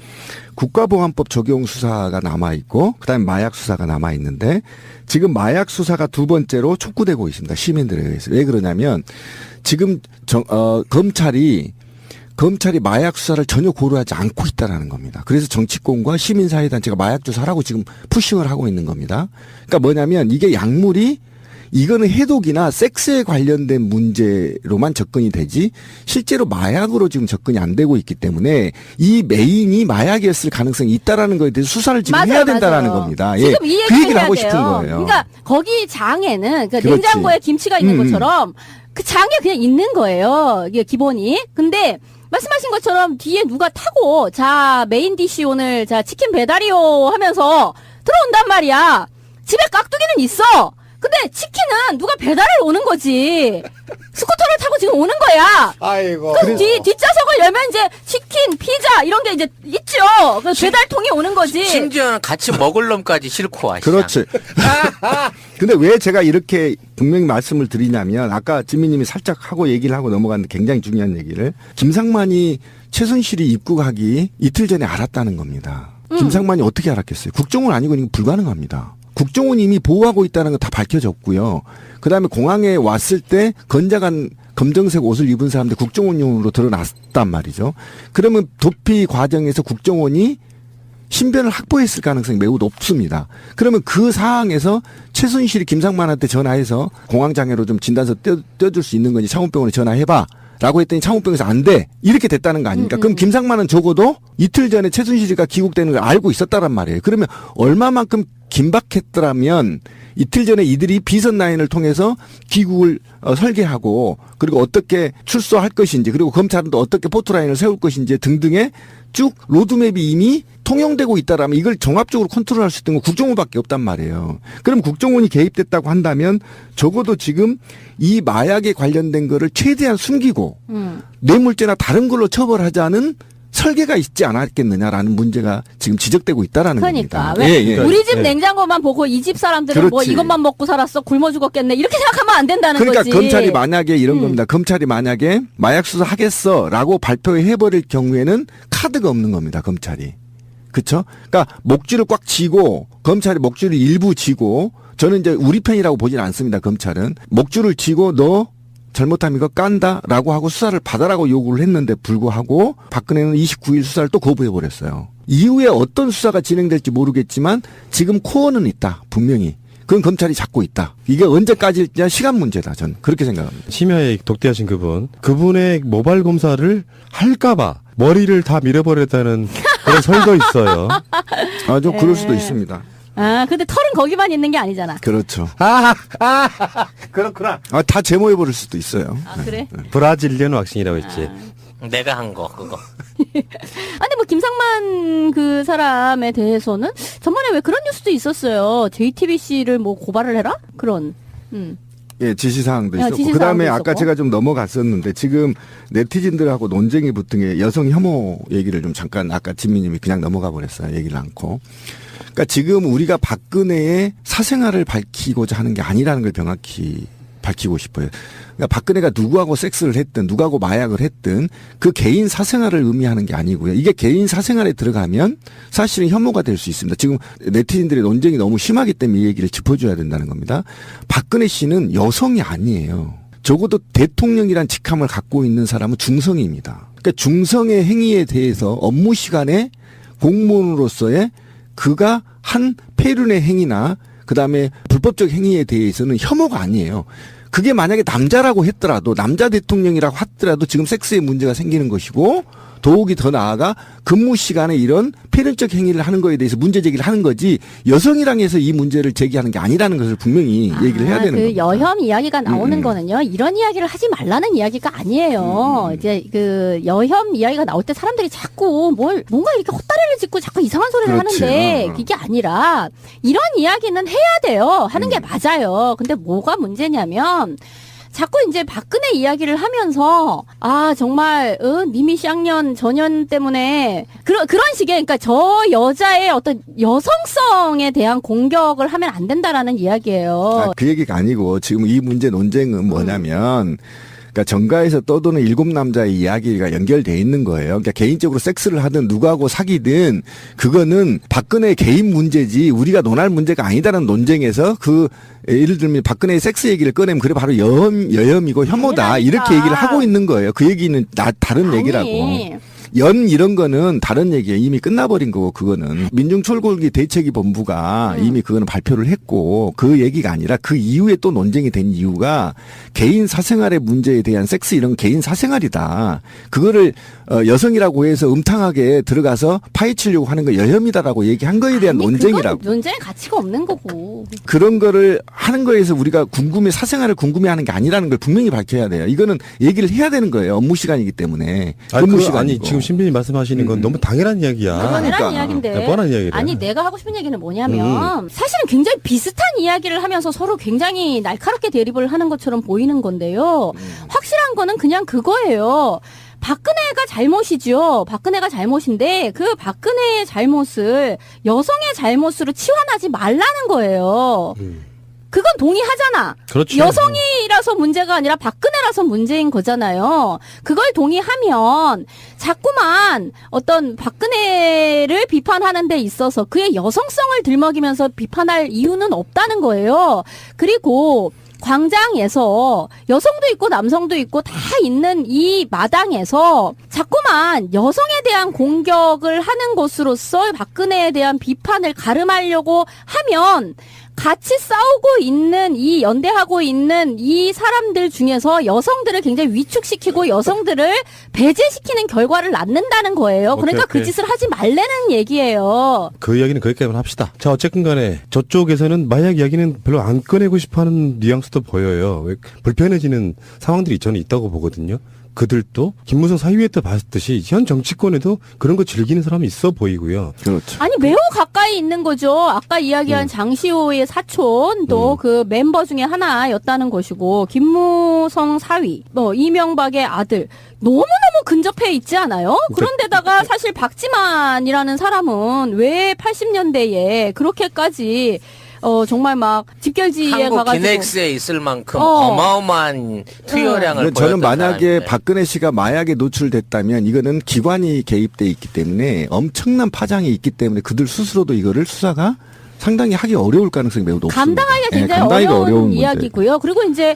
B: 국가보안법 적용 수사가 남아 있고 그다음에 마약 수사가 남아 있는데 지금 마약 수사가 2번째로 촉구되고 있습니다. 시민들에 의해서. 왜 그러냐면 지금 검찰이 마약 수사를 전혀 고려하지 않고 있다라는 겁니다. 그래서 정치권과 시민사회단체가 마약 조사라고 지금 푸싱을 하고 있는 겁니다. 그러니까 뭐냐면 이게 약물이 이거는 해독이나 섹스에 관련된 문제로만 접근이 되지 실제로 마약으로 지금 접근이 안 되고 있기 때문에 이 메인이 마약이었을 가능성이 있다라는 거에 대해서 수사를 지금 해야 된다라는 겁니다.
D: 지금 이
B: 그 얘기를
D: 해야
B: 하고
D: 돼요.
B: 싶은 거예요.
D: 그러니까 거기 장에는 그러니까
B: 그렇지.
D: 냉장고에 김치가 있는 것처럼 그 장에 그냥 있는 거예요. 이게 기본이. 근데 말씀하신 것처럼 뒤에 누가 타고 자 메인 디시 오늘 자 치킨 배달이요 하면서 들어온단 말이야. 집에 깍두기는 있어. 근데 치킨은 누가 배달을 오는 거지. 스쿠터를 타고 지금 오는 거야.
A: 아이고.
D: 그럼 뒷좌석을 열면 이제 치킨, 피자 이런 게 이제 있죠. 그 배달통이 오는 거지.
C: 심지어는 같이 먹을 놈까지 싫고 와.
B: 그렇지. 근데 왜 제가 이렇게 분명히 말씀을 드리냐면 아까 지민님이 살짝 하고 얘기를 하고 넘어갔는데 굉장히 중요한 얘기를 김상만이 최순실이 입국하기 이틀 전에 알았다는 겁니다. 김상만이 어떻게 알았겠어요? 국정원 아니고 이거 불가능합니다. 국정원이 이미 보호하고 있다는 건 다 밝혀졌고요. 그다음에 공항에 왔을 때 건장한 검정색 옷을 입은 사람들 국정원용으로 드러났단 말이죠. 그러면 도피 과정에서 국정원이 신변을 확보했을 가능성이 매우 높습니다. 그러면 그 상황에서 최순실이 김상만한테 전화해서 공황장애로 좀 진단서 떼어줄 수 있는 건지 창원병원에 전화해봐. 라고 했더니 창원병에서 안 돼. 이렇게 됐다는 거 아닙니까? 그럼 김상만은 적어도 이틀 전에 최순실이가 귀국되는 걸 알고 있었다란 말이에요. 그러면 얼마만큼 긴박했더라면 이틀 전에 이들이 비선 라인을 통해서 귀국을 설계하고 그리고 어떻게 출소할 것인지 그리고 검찰은 또 어떻게 포토라인을 세울 것인지 등등의 쭉 로드맵이 이미 통용되고 있다라면 이걸 종합적으로 컨트롤할 수 있는 건 국정원밖에 없단 말이에요. 그럼 국정원이 개입됐다고 한다면 적어도 지금 이 마약에 관련된 거를 최대한 숨기고 뇌물죄나 다른 걸로 처벌하자는 설계가 있지 않았겠느냐라는 문제가 지금 지적되고 있다라는
D: 그러니까
B: 겁니다.
D: 왜 우리 집 냉장고만 보고 이 집 사람들은 뭐
B: 그렇지.
D: 이것만 먹고 살았어 굶어 죽었겠네 이렇게 생각하면 안 된다는
B: 그러니까
D: 거지.
B: 검찰이 만약에 이런 겁니다. 검찰이 만약에 마약 수사 하겠어라고 발표해버릴 경우에는 카드가 없는 겁니다. 검찰이. 그렇죠? 그러니까 목줄을 꽉 쥐고 검찰이 목줄을 일부 쥐고 저는 이제 우리 편이라고 보진 않습니다. 검찰은 목줄을 쥐고 너 잘못하면 이거 깐다라고 하고 수사를 받아라고 요구를 했는데 불구하고 박근혜는 29일 수사를 또 거부해버렸어요. 이후에 어떤 수사가 진행될지 모르겠지만 지금 코어는 있다. 분명히. 그건 검찰이 잡고 있다. 이게 언제까지일지 시간 문제다. 전 그렇게 생각합니다.
A: 심야에 독대하신 그분의 모발 검사를 할까봐 머리를 다 밀어버렸다는 그런 설도 있어요.
B: 좀 그럴 수도 있습니다.
D: 아, 근데 털은 거기만 있는 게 아니잖아.
B: 그렇죠.
A: 그렇구나.
B: 다 제모해버릴 수도 있어요.
D: 아, 그래?
A: 브라질리언 왁싱이라고 했지.
C: 내가 한 거 그거.
D: 아니 뭐 김상만 그 사람에 대해서는 전번에 왜 그런 뉴스도 있었어요. JTBC를 뭐 고발을 해라? 그런.
B: 예, 지시사항도 있었고.
D: 지시사항도
B: 그다음에 아까
D: 있었고.
B: 제가 좀 넘어갔었는데 지금 네티즌들하고 논쟁이 붙은 게 여성 혐오 얘기를 좀 잠깐 아까 진미님이 그냥 넘어가 버렸어요. 얘기를 않고. 그러니까 지금 우리가 박근혜의 사생활을 밝히고자 하는 게 아니라는 걸 명확히 밝히고 싶어요. 그러니까 박근혜가 누구하고 섹스를 했든 누구하고 마약을 했든 그 개인 사생활을 의미하는 게 아니고요. 이게 개인 사생활에 들어가면 사실은 혐오가 될 수 있습니다. 지금 네티즌들의 논쟁이 너무 심하기 때문에 이 얘기를 짚어줘야 된다는 겁니다. 박근혜 씨는 여성이 아니에요. 적어도 대통령이란 직함을 갖고 있는 사람은 중성입니다. 그러니까 중성의 행위에 대해서 업무 시간에 공무원으로서의 그가 한 폐륜의 행위나 그다음에 불법적 행위에 대해서는 혐오가 아니에요. 그게 만약에 남자라고 했더라도 남자 대통령이라고 하더라도 지금 섹스에 문제가 생기는 것이고 더욱이 더 나아가 근무 시간에 이런 폐륜적 행위를 하는 거에 대해서 문제 제기를 하는 거지 여성이랑 해서 이 문제를 제기하는 게 아니라는 것을 분명히 얘기를 해야 되는
D: 그
B: 겁니다.
D: 여혐 이야기가 나오는 거는요. 이런 이야기를 하지 말라는 이야기가 아니에요. 이제 그 여혐 이야기가 나올 때 사람들이 자꾸 뭔가 이렇게 헛다리를 짚고 자꾸 이상한 소리를
B: 그렇지.
D: 하는데 그게 아니라 이런 이야기는 해야 돼요. 하는 게 맞아요. 근데 뭐가 문제냐면 자꾸 이제 박근혜 이야기를 하면서 정말 님이 쌍년 전년 때문에 그런 식의 그러니까 저 여자의 어떤 여성성에 대한 공격을 하면 안 된다라는 이야기예요.
B: 그 얘기가 아니고 지금 이 문제 논쟁은 뭐냐면 그러니까 정가에서 떠도는 7남자의 이야기가 연결돼 있는 거예요. 그러니까 개인적으로 섹스를 하든 누구하고 사귀든 그거는 박근혜의 개인 문제지 우리가 논할 문제가 아니다라는 논쟁에서 예를 들면 박근혜의 섹스 얘기를 꺼내면 그래 바로 여혐이고 혐오다
D: 아니라니까.
B: 이렇게 얘기를 하고 있는 거예요. 그 얘기는 다른 얘기라고. 이런 거는 다른 얘기예요. 이미 끝나버린 거고 그거는 민중철골기 대책위 본부가 이미 그거는 발표를 했고 그 얘기가 아니라 그 이후에 또 논쟁이 된 이유가 개인 사생활의 문제에 대한 섹스 이런 개인 사생활이다. 그거를 여성이라고 해서 음탕하게 들어가서 파헤치려고 하는 거 여혐이다라고 얘기한 거에 대한 논쟁이라고.
D: 그건 논쟁의 가치가 없는 거고.
B: 그런 거를 하는 거에서 우리가 사생활을 궁금해하는 게 아니라는 걸 분명히 밝혀야 돼요. 이거는 얘기를 해야 되는 거예요. 업무 시간이기 때문에. 근무 시간이고.
A: 아니 지금 신비님 말씀하시는 건 너무 당연한 이야기야.
D: 뻔한
B: 그러니까.
D: 이야기인데.
A: 뻔한 이야기래.
D: 아니 내가 하고 싶은 얘기는 뭐냐면 사실은 굉장히 비슷한 이야기를 하면서 서로 굉장히 날카롭게 대립을 하는 것처럼 보이는 건데요. 확실한 거는 그냥 그거예요. 박근혜가 잘못이죠. 박근혜가 잘못인데 그 박근혜의 잘못을 여성의 잘못으로 치환하지 말라는 거예요. 그건 동의하잖아.
A: 그렇죠.
D: 여성이라서 문제가 아니라 박근혜라서 문제인 거잖아요. 그걸 동의하면 자꾸만 어떤 박근혜를 비판하는 데 있어서 그의 여성성을 들먹이면서 비판할 이유는 없다는 거예요. 그리고 광장에서 여성도 있고 남성도 있고 다 있는 이 마당에서 자꾸만 여성에 대한 공격을 하는 것으로서 박근혜에 대한 비판을 가름하려고 하면 같이 싸우고 있는 연대하고 있는 이 사람들 중에서 여성들을 굉장히 위축시키고 여성들을 배제시키는 결과를 낳는다는 거예요. 그러니까
A: 오케이.
D: 그 짓을 하지 말라는 얘기예요.
A: 그 이야기는 거기까지만 합시다. 자, 어쨌든 간에 저쪽에서는 마약 이야기는 별로 안 꺼내고 싶어하는 뉘앙스도 보여요. 왜 불편해지는 상황들이 저는 있다고 보거든요. 그들도 김무성 사유에 때 봤듯이 현 정치권에도 그런 거 즐기는 사람이 있어 보이고요.
B: 그렇죠.
D: 아니 매우 가까이 있는 거죠. 아까 이야기한 장시호의 사촌도 그 멤버 중에 하나였다는 것이고 김무성 사위, 이명박의 아들 너무너무 근접해 있지 않아요? 그런데다가 사실 박지만이라는 사람은 왜 80년대에 그렇게까지 정말 막 집결지에
C: 한국
D: 가가지고
C: 기넥스에 있을 만큼 어마어마한 투여량을 보였던
B: 저는 만약에
C: 사람인데.
B: 박근혜 씨가 마약에 노출됐다면 이거는 기관이 개입돼 있기 때문에 엄청난 파장이 있기 때문에 그들 스스로도 이거를 수사가 상당히 하기 어려울 가능성이 매우 높습니다.
D: 감당하기가 굉장히
B: 감당하기가
D: 어려운
B: 문제.
D: 이야기고요. 그리고 이제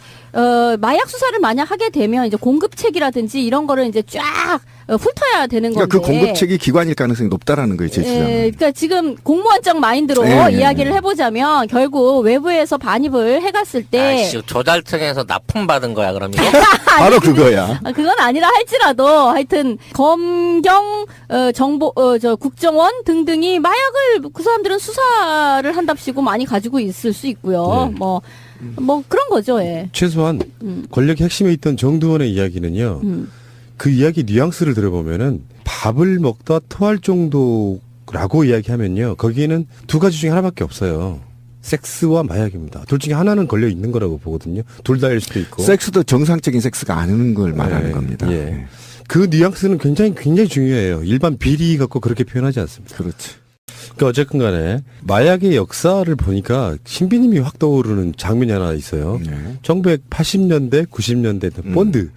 D: 마약 수사를 만약 하게 되면 이제 공급책이라든지 이런 거를 이제 쫙 훑어야 되는 건데.
B: 그러니까 그 공급책이 기관일 가능성이 높다라는 거예요, 제 주장은.
D: 그러니까 지금 공무원적 마인드로 이야기를 해보자면 결국 외부에서 반입을 해갔을 때
C: 아이씨, 조달청에서 납품받은 거야, 그럼 이거?
B: 바로 그거야.
D: 그건 아니라 할지라도 하여튼 검경 정보 국정원 등등이 마약을 그 사람들은 수사를 한답시고 많이 가지고 있을 수 있고요.
A: 네.
D: 뭐 그런 거죠. 예.
A: 최소한 권력의 핵심에 있던 정두원의 이야기는요. 그 이야기 뉘앙스를 들어보면은 밥을 먹다 토할 정도라고 이야기하면요. 거기에는 두 가지 중에 하나밖에 없어요. 섹스와 마약입니다. 둘 중에 하나는 걸려 있는 거라고 보거든요. 둘 다일 수도 있고.
B: 섹스도 정상적인 섹스가 아닌 걸 말하는
A: 네,
B: 겁니다.
A: 예. 그 뉘앙스는 굉장히 중요해요. 일반 비리 갖고 그렇게 표현하지 않습니다.
B: 그렇지.
A: 그러니까 어쨌든 간에 마약의 역사를 보니까 신비님이 확 떠오르는 장면이 하나 있어요.
B: 네.
A: 1980년대, 90년대 본드.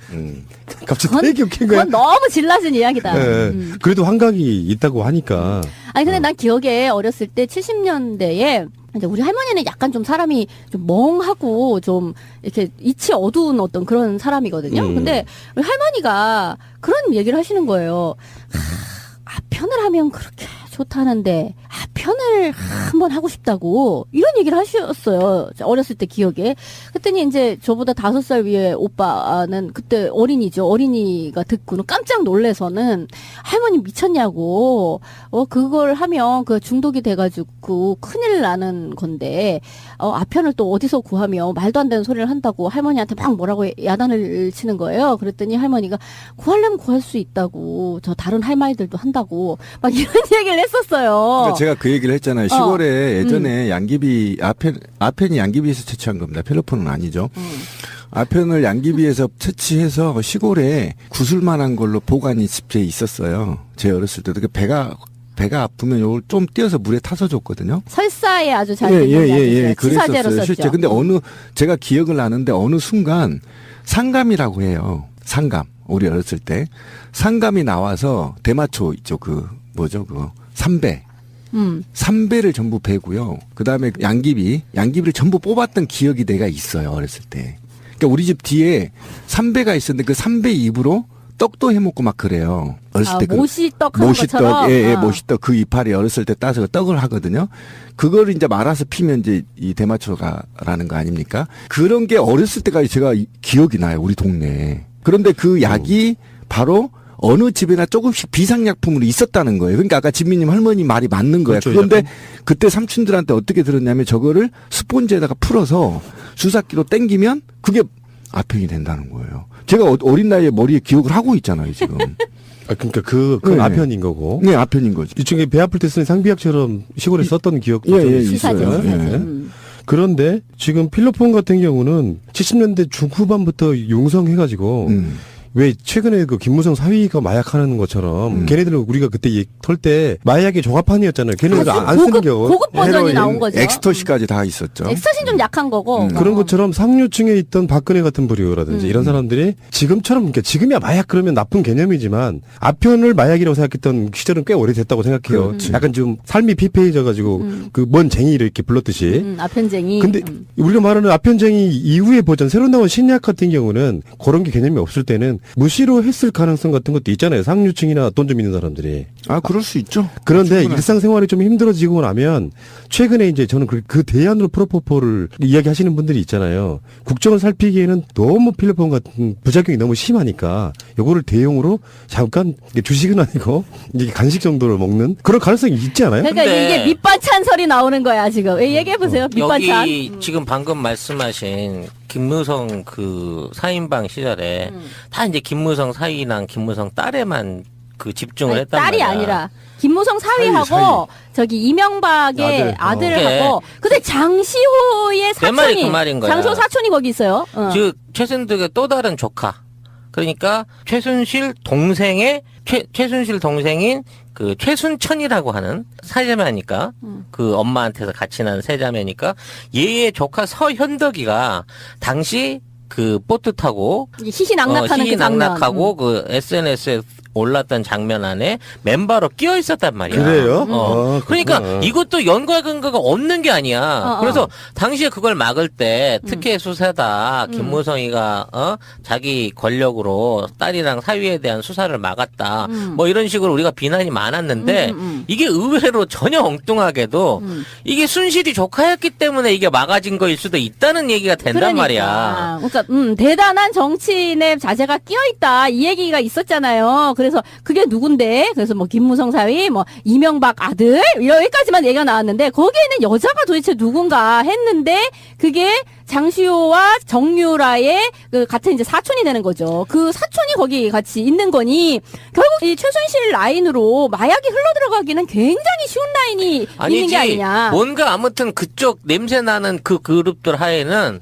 A: 갑자기 되게 기억한 거야.
D: 그건 너무 질낮은 이야기다.
A: 예. 그래도 환각이 있다고 하니까.
D: 아니 근데 난 기억에 어렸을 때 70년대에 이제 우리 할머니는 약간 좀 사람이 좀 멍하고 좀 이렇게 이치 어두운 어떤 그런 사람이거든요. 근데 우리 할머니가 그런 얘기를 하시는 거예요. 아편을 하면 그렇게 좋다는데 아편을 한번 하고 싶다고 이런 얘기를 하셨어요. 어렸을 때 기억에. 그랬더니 이제 저보다 5살 위에 오빠는 그때 어린이죠. 어린이가 듣고는 깜짝 놀래서는 할머니 미쳤냐고. 그걸 하면 그 중독이 돼가지고 큰일 나는 건데 아편을 또 어디서 구하며 말도 안 되는 소리를 한다고 할머니한테 막 뭐라고 야단을 치는 거예요. 그랬더니 할머니가 구하려면 구할 수 있다고 저 다른 할머니들도 한다고 막 이런 얘기를 했었어요.
B: 그러니까 제가 그 얘기를 했잖아요. 시골에 예전에 양귀비 아펜이 양귀비에서 채취한 겁니다. 펠로폰은 아니죠. 아펜을 양귀비에서 채취해서 시골에 구슬만한 걸로 보관이 집에 있었어요. 제 어렸을 때도 배가 아프면 요걸 좀 띄어서 물에 타서 줬거든요.
D: 설사에 아주 잘 되는
B: 예.
D: 치사제로
B: 그랬었어요.
D: 썼죠.
B: 실제. 근데 제가 기억을 하는데 어느 순간 상감이라고 해요. 상감. 우리 어렸을 때 상감이 나와서 대마초 있죠. 삼배. 삼배를 전부 베고요. 그 다음에 양귀비를 전부 뽑았던 기억이 내가 있어요. 어렸을 때. 그러니까 우리 집 뒤에 삼배가 있었는데 그 삼배 잎으로 떡도 해먹고 막 그래요. 어렸을 때.
D: 모시떡 하는 것처럼.
B: 예, 모시떡 그 이파리 어렸을 때 따서 떡을 하거든요. 그거를 이제 말아서 피면 이제 이 대마초가라는 거 아닙니까? 그런 게 어렸을 때까지 제가 기억이 나요. 우리 동네에. 그런데 그 약이 바로 어느 집에나 조금씩 비상약품으로 있었다는 거예요. 그러니까 아까 진미님 할머니 말이 맞는 거야.
A: 그렇죠,
B: 그런데
A: 약간.
B: 그때 삼촌들한테 어떻게 들었냐면 저거를 스폰지에다가 풀어서 주사기로 땡기면 그게 아편이 된다는 거예요. 제가 어린 나이에 머리에 기억을 하고 있잖아요, 지금.
A: 그러니까 그건
B: 네.
A: 아편인 거고.
B: 네, 아편인 거죠.
A: 일종의 배 아플 때 쓰는 상비약처럼 시골에 썼던 기억도 좀
D: 시사제.
A: 있어요. 예. 그런데 지금 필로폰 같은 경우는 70년대 중후반부터 융성해가지고 왜 최근에 그 김무성 사위가 마약하는 것처럼 걔네들은 우리가 그때 털 때 마약의 종합판이었잖아요. 걔네들 안 쓰는 겨.
D: 고급 버전이 나온 거죠.
B: 엑스터시까지 다 있었죠.
D: 엑스터시는 좀 약한 거고.
A: 그런 것처럼 상류층에 있던 박근혜 같은 부류라든지 이런 사람들이 지금처럼 그러니까 지금이야 마약 그러면 나쁜 개념이지만 아편을 마약이라고 생각했던 시절은 꽤 오래됐다고 생각해요.
B: 그렇지.
A: 약간 좀 삶이 피폐해져가지고 그 먼 쟁이를 이렇게 불렀듯이.
D: 아편쟁이.
A: 근데 우리가 말하는 아편쟁이 이후의 버전 새로 나온 신약 같은 경우는 그런 게 개념이 없을 때는 무시로 했을 가능성 같은 것도 있잖아요. 상류층이나 돈 좀 있는 사람들이.
B: 그럴 수 있죠.
A: 그런데
B: 충분하죠.
A: 일상생활이 좀 힘들어지고 나면 최근에 이제 저는 그 대안으로 프로포폴을 이야기하시는 분들이 있잖아요. 국정을 살피기에는 너무 필로폰 같은 부작용이 너무 심하니까 요거를 대용으로 잠깐 주식은 아니고 이제 간식 정도로 먹는 그런 가능성이 있지 않아요?
D: 그러니까
C: 근데
D: 이게 밑반찬설이 나오는 거야 지금. 얘기해 보세요. 밑반찬.
C: 여기 지금 방금 말씀하신 김무성 그 사인방 시절에 다 이제 김무성 사위랑 김무성 딸에만 그 집중을
D: 아니,
C: 했단
D: 딸이
C: 말이야.
D: 아니라 김무성 사위하고 저기 이명박의 아들하고 근데 장시호의
C: 내 말이
D: 사촌이
C: 그 말인 거야.
D: 장시호 사촌이 거기 있어요.
C: 즉 최순득의 또 다른 조카. 그러니까 최순실 동생의 최순실 동생인 그 최순천이라고 하는 사자매니까 그 엄마한테서 같이 난 세자매니까 얘의 조카 서현덕이가 당시 그 보트 타고
D: 희희낙낙하는 그 장면.
C: 희희낙낙하고 그 SNS에 올랐던 장면 안에 맨바로 끼어 있었단 말이야.
A: 그래요?
C: 그러니까
A: 그렇구나.
C: 이것도 연관 근거가 없는 게 아니야. 그래서 당시에 그걸 막을 때 특혜 수사다. 김무성이가 자기 권력으로 딸이랑 사위에 대한 수사를 막았다. 뭐 이런 식으로 우리가 비난이 많았는데 이게 의외로 전혀 엉뚱하게도 이게 순실이 조카였기 때문에 이게 막아진 거일 수도 있다는 얘기가 된단 말이야.
D: 그러니까 대단한 정치인의 자제가 끼어있다 이 얘기가 있었잖아요. 그래서 그게 누군데? 그래서 뭐 김무성 사위, 뭐 이명박 아들 여기까지만 얘기가 나왔는데 거기에는 여자가 도대체 누군가 했는데 그게 장시호와 정유라의 그 같은 이제 사촌이 되는 거죠. 그 사촌이 거기 같이 있는 거니 결국 이 최순실 라인으로 마약이 흘러들어가기는 굉장히 쉬운 라인이 있는 게 아니냐.
C: 뭔가 아무튼 그쪽 냄새 나는 그 그룹들 하에는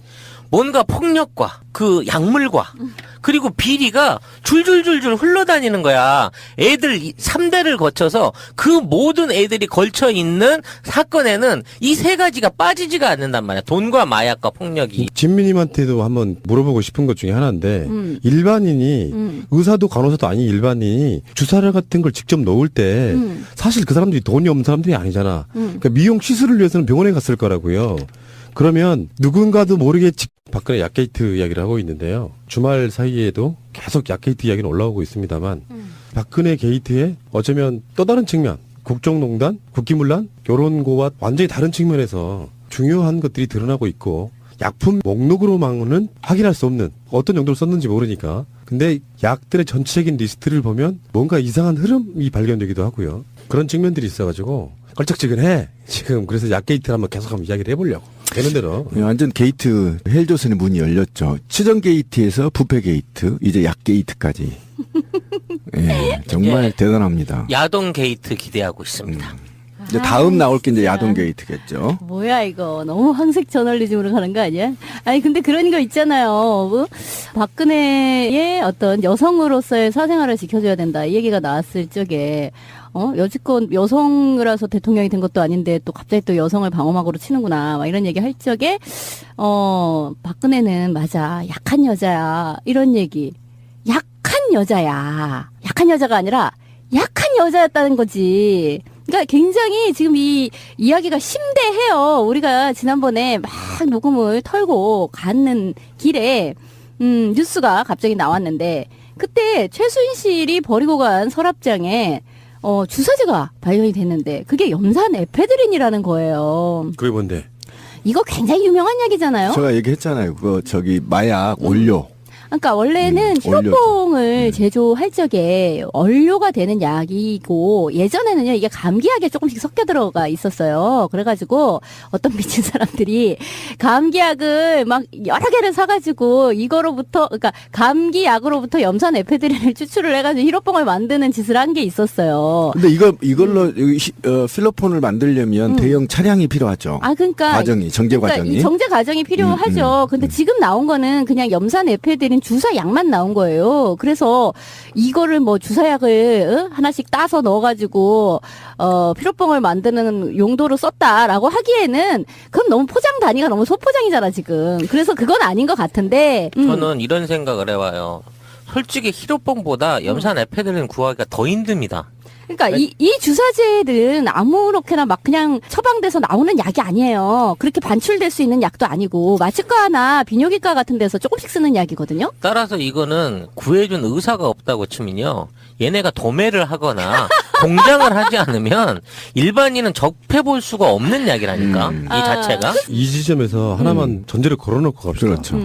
C: 뭔가 폭력과 그 약물과 그리고 비리가 줄줄줄줄 흘러다니는 거야. 애들 3대를 거쳐서 그 모든 애들이 걸쳐 있는 사건에는 이 세 가지가 빠지지가 않는단 말이야. 돈과 마약과 폭력이.
A: 진미님한테도 한번 물어보고 싶은 것 중에 하나인데 일반인이 의사도 간호사도 아닌 일반인이 주사를 같은 걸 직접 놓을 때 사실 그 사람들이 돈이 없는 사람들이 아니잖아. 그러니까 미용 시술을 위해서는 병원에 갔을 거라고요. 그러면 누군가도 모르게 박근혜 약게이트 이야기를 하고 있는데요. 주말 사이에도 계속 약게이트 이야기는 올라오고 있습니다만 박근혜 게이트의 어쩌면 또 다른 측면, 국정농단, 국기문란, 결혼고와 완전히 다른 측면에서 중요한 것들이 드러나고 있고 약품 목록으로만은 확인할 수 없는 어떤 용도로 썼는지 모르니까 근데 약들의 전체적인 리스트를 보면 뭔가 이상한 흐름이 발견되기도 하고요. 그런 측면들이 있어가지고 걸쩍지근해. 지금 그래서 약게이트를 한번 계속 한번 이야기를 해보려고. 되는 대로.
B: 완전 게이트 헬조선의 문이 열렸죠. 치정 게이트에서 부패 게이트, 이제 약 게이트까지. 예, 정말 대단합니다.
C: 야동 게이트 기대하고 있습니다.
B: 이제 다음 나올 게 이제 야동 게이트겠죠.
D: 뭐야 이거 너무 황색 저널리즘으로 가는 거 아니야? 아니 근데 그런 거 있잖아요. 뭐, 박근혜의 어떤 여성으로서의 사생활을 지켜줘야 된다 이 얘기가 나왔을 적에 여지껏 여성이라서 대통령이 된 것도 아닌데 또 갑자기 또 여성을 방어막으로 치는구나 막 이런 얘기 할 적에 박근혜는 맞아 약한 여자야 이런 얘기 약한 여자가 아니라 약한 여자였다는 거지. 그러니까 굉장히 지금 이 이야기가 심대해요. 우리가 지난번에 막 녹음을 털고 가는 길에 뉴스가 갑자기 나왔는데 그때 최순실이 버리고 간 서랍장에 주사제가 발견이 됐는데 그게 염산 에페드린이라는 거예요.
A: 그게 뭔데?
D: 이거 굉장히 유명한 약이잖아요.
B: 제가 얘기했잖아요. 그거 마약 원료.
D: 그러니까 원래는 히로뽕을 제조할 적에 원료가 되는 약이고 예전에는요 이게 감기약에 조금씩 섞여 들어가 있었어요. 그래가지고 어떤 미친 사람들이 감기약을 막 여러 개를 사가지고 이거로부터 그러니까 감기약으로부터 염산 에페드린을 추출을 해가지고 히로뽕을 만드는 짓을 한 게 있었어요.
B: 근데 이걸로 필로폰을 만들려면 대형 차량이 필요하죠.
D: 그러니까
B: 과정이 정제
D: 그러니까
B: 과정이.
D: 이 정제 과정이 필요하죠. 근데 지금 나온 거는 그냥 염산 에페드린 주사약만 나온 거예요. 그래서 이거를 뭐 주사약을 하나씩 따서 넣어가지고 피로뽕을 만드는 용도로 썼다라고 하기에는 그건 너무 포장 단위가 너무 소포장이잖아 지금. 그래서 그건 아닌 것 같은데.
C: 저는 이런 생각을 해와요. 솔직히 히로뽕보다 염산 에페드린 구하기가 더 힘듭니다.
D: 그러니까 이 주사제들은 아무렇게나 막 그냥 처방돼서 나오는 약이 아니에요. 그렇게 반출될 수 있는 약도 아니고 마취과나 비뇨기과 같은 데서 조금씩 쓰는 약이거든요.
C: 따라서 이거는 구해준 의사가 없다고 치면요. 얘네가 도매를 하거나 공장을 하지 않으면 일반인은 접해볼 수가 없는 약이라니까. 이 자체가.
A: 이 지점에서 하나만 전제를 걸어놓고 갑시다.
B: 그렇죠.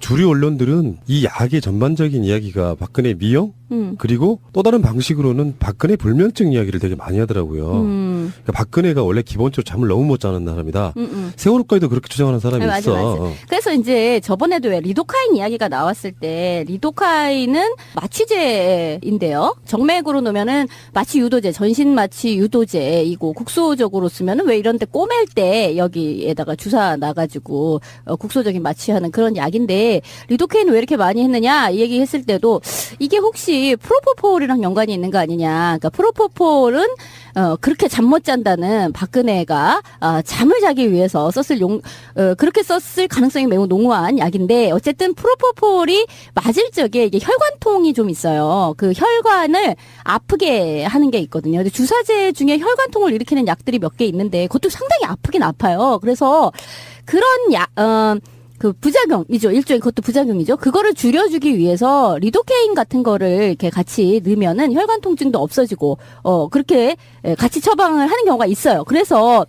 A: 주류 언론들은 이 약의 전반적인 이야기가 박근혜 미용 그리고 또 다른 방식으로는 박근혜 불면증 이야기를 되게 많이 하더라고요. 그러니까 박근혜가 원래 기본적으로 잠을 너무 못 자는 사람이다. 세월호까지도 그렇게 주장하는 사람이
D: 맞아,
A: 있어.
D: 맞아. 그래서 이제 저번에도 왜 리도카인 이야기가 나왔을 때 리도카인은 마취제인데요. 정맥으로 놓으면은 마취 유도제, 전신 마취 유도제이고 국소적으로 쓰면은 왜 이런 데 꼬맬 때 여기에다가 주사 놔가지고 국소적인 마취하는 그런 약인데 리도카인은 왜 이렇게 많이 했느냐 이 얘기 했을 때도 이게 혹시 이것이 프로포폴이랑 연관이 있는 거 아니냐. 그러니까 프로포폴은 그렇게 잠 못 잔다는 박근혜가 잠을 자기 위해서 그렇게 썼을 가능성이 매우 농후한 약인데 어쨌든 프로포폴이 맞을 적에 이게 혈관통이 좀 있어요. 그 혈관을 아프게 하는 게 있거든요. 근데 주사제 중에 혈관통을 일으키는 약들이 몇 개 있는데 그것도 상당히 아프긴 아파요. 그래서 그런 그 부작용이죠. 일종의 그것도 부작용이죠. 그거를 줄여주기 위해서 리도케인 같은 거를 이렇게 같이 넣으면은 혈관 통증도 없어지고, 그렇게 같이 처방을 하는 경우가 있어요. 그래서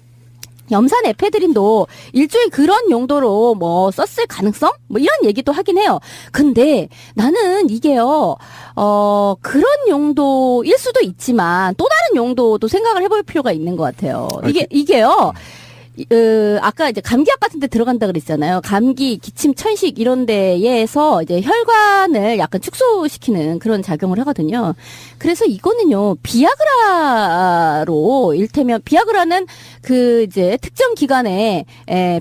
D: 염산 에페드린도 일종의 그런 용도로 뭐 썼을 가능성? 뭐 이런 얘기도 하긴 해요. 근데 나는 이게요, 그런 용도일 수도 있지만 또 다른 용도도 생각을 해볼 필요가 있는 것 같아요. 이게요. 아까 이제 감기약 같은 데 들어간다 그랬잖아요. 감기, 기침, 천식 이런 데에서 이제 혈관을 약간 축소시키는 그런 작용을 하거든요. 그래서 이거는요, 비아그라로 일테면 비아그라는 그 이제 특정 기간에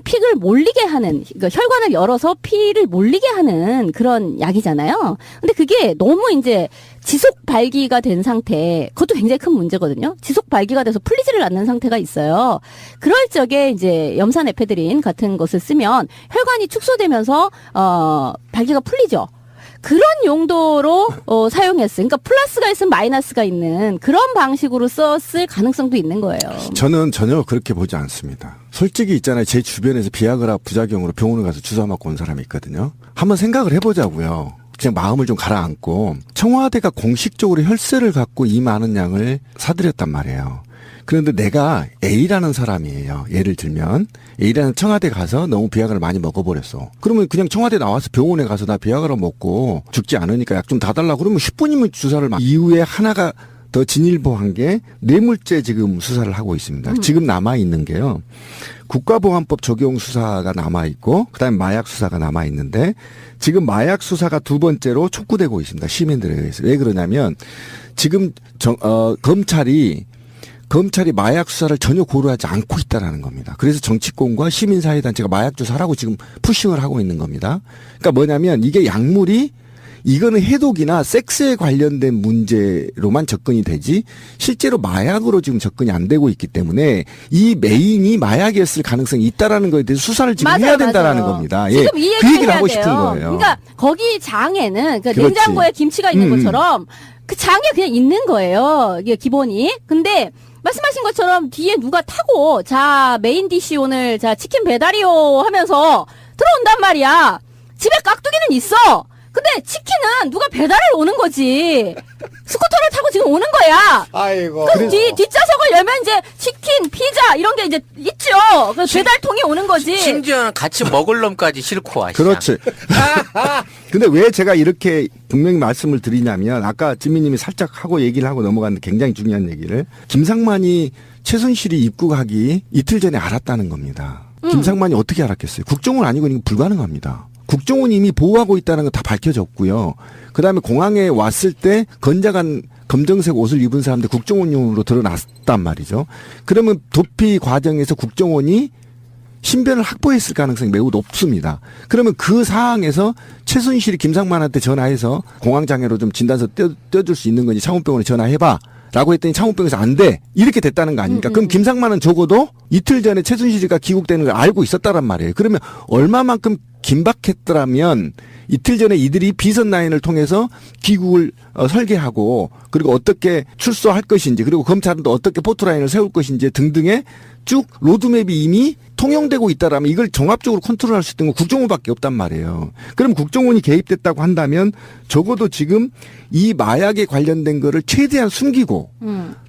D: 피를 몰리게 하는, 그러니까 혈관을 열어서 피를 몰리게 하는 그런 약이잖아요. 근데 그게 너무 이제 지속 발기가 된 상태, 그것도 굉장히 큰 문제거든요. 지속 발기가 돼서 풀리지를 않는 상태가 있어요. 그럴 적에 이제 염산 에페드린 같은 것을 쓰면 혈관이 축소되면서 발기가 풀리죠. 그런 용도로 사용했어요. 그러니까 플러스가 있으면 마이너스가 있는 그런 방식으로 썼을 가능성도 있는 거예요.
B: 저는 전혀 그렇게 보지 않습니다. 솔직히 있잖아요. 제 주변에서 비아그라 부작용으로 병원에 가서 주사 맞고 온 사람이 있거든요. 한번 생각을 해보자고요. 그냥 마음을 좀 가라앉고 청와대가 공식적으로 혈세를 갖고 이 많은 양을 사들였단 말이에요. 그런데 내가 A라는 사람이에요. 예를 들면 A라는 청와대 가서 너무 비아그라를 많이 먹어버렸어. 그러면 그냥 청와대 나와서 병원에 가서 나 비아그라 먹고 죽지 않으니까 약 좀 다 달라고 그러면 10분이면 주사를 이후에 하나가 더 진일보한 게 뇌물죄 지금 수사를 하고 있습니다. 지금 남아있는 게요. 국가보안법 적용 수사가 남아있고 그다음에 마약 수사가 남아있는데 지금 마약 수사가 두 번째로 촉구되고 있습니다. 시민들에 의해서. 왜 그러냐면 지금 검찰이 마약 수사를 전혀 고려하지 않고 있다라는 겁니다. 그래서 정치권과 시민사회단체가 마약 조사라고 지금 푸싱을 하고 있는 겁니다. 그러니까 뭐냐면 이게 약물이 이거는 해독이나 섹스에 관련된 문제로만 접근이 되지 실제로 마약으로 지금 접근이 안 되고 있기 때문에 이 메인이 마약이었을 가능성이 있다라는 거에 대해서 수사를 지금 해야 된다라는 겁니다.
D: 지금
B: 예,
D: 이 얘기를
B: 그 얘기를
D: 해야
B: 하고
D: 돼요.
B: 싶은 거예요.
D: 그러니까 거기 장에는 그러니까
B: 그렇지.
D: 냉장고에 김치가 있는 것처럼 그 장에 그냥 있는 거예요. 이게 기본이. 근데 말씀하신 것처럼 뒤에 누가 타고 자 메인 디시 오늘 자 치킨 배달이요 하면서 들어온단 말이야. 집에 깍두기는 있어. 근데 치킨은 누가 배달을 오는 거지. 스쿠터를 타고 지금 오는 거야.
A: 아이고.
D: 그럼 뒷좌석을 열면 이제 치킨, 피자 이런 게 이제 있죠. 그 배달통이 오는 거지.
C: 심지어는 같이 먹을 놈까지 싫고 와.
B: 그렇지. 근데 왜 제가 이렇게 분명히 말씀을 드리냐면 아까 지민님이 살짝 하고 얘기를 하고 넘어갔는데 굉장히 중요한 얘기를 김상만이 최순실이 입국하기 이틀 전에 알았다는 겁니다. 김상만이 어떻게 알았겠어요? 국정원 아니고 이거 불가능합니다. 국정원이 이미 보호하고 있다는 건 다 밝혀졌고요. 그다음에 공항에 왔을 때 건장한 검정색 옷을 입은 사람들 국정원용으로 드러났단 말이죠. 그러면 도피 과정에서 국정원이 신변을 확보했을 가능성이 매우 높습니다. 그러면 그 상황에서 최순실이 김상만한테 전화해서 공황장애로 좀 진단서 떼어줄 수 있는 건지 창원병원에 전화해봐. 라고 했더니 창원병에서 안 돼. 이렇게 됐다는 거 아닙니까? 그럼 김상만은 적어도 이틀 전에 최순실이가 귀국되는 걸 알고 있었다란 말이에요. 그러면 얼마만큼 긴박했더라면 이틀 전에 이들이 비선 라인을 통해서 귀국을 설계하고 그리고 어떻게 출소할 것인지 그리고 검찰은 또 어떻게 포토라인을 세울 것인지 등등의 쭉 로드맵이 이미 통용되고 있다라면 이걸 종합적으로 컨트롤할 수 있는 건 국정원밖에 없단 말이에요. 그럼 국정원이 개입됐다고 한다면 적어도 지금 이 마약에 관련된 거를 최대한 숨기고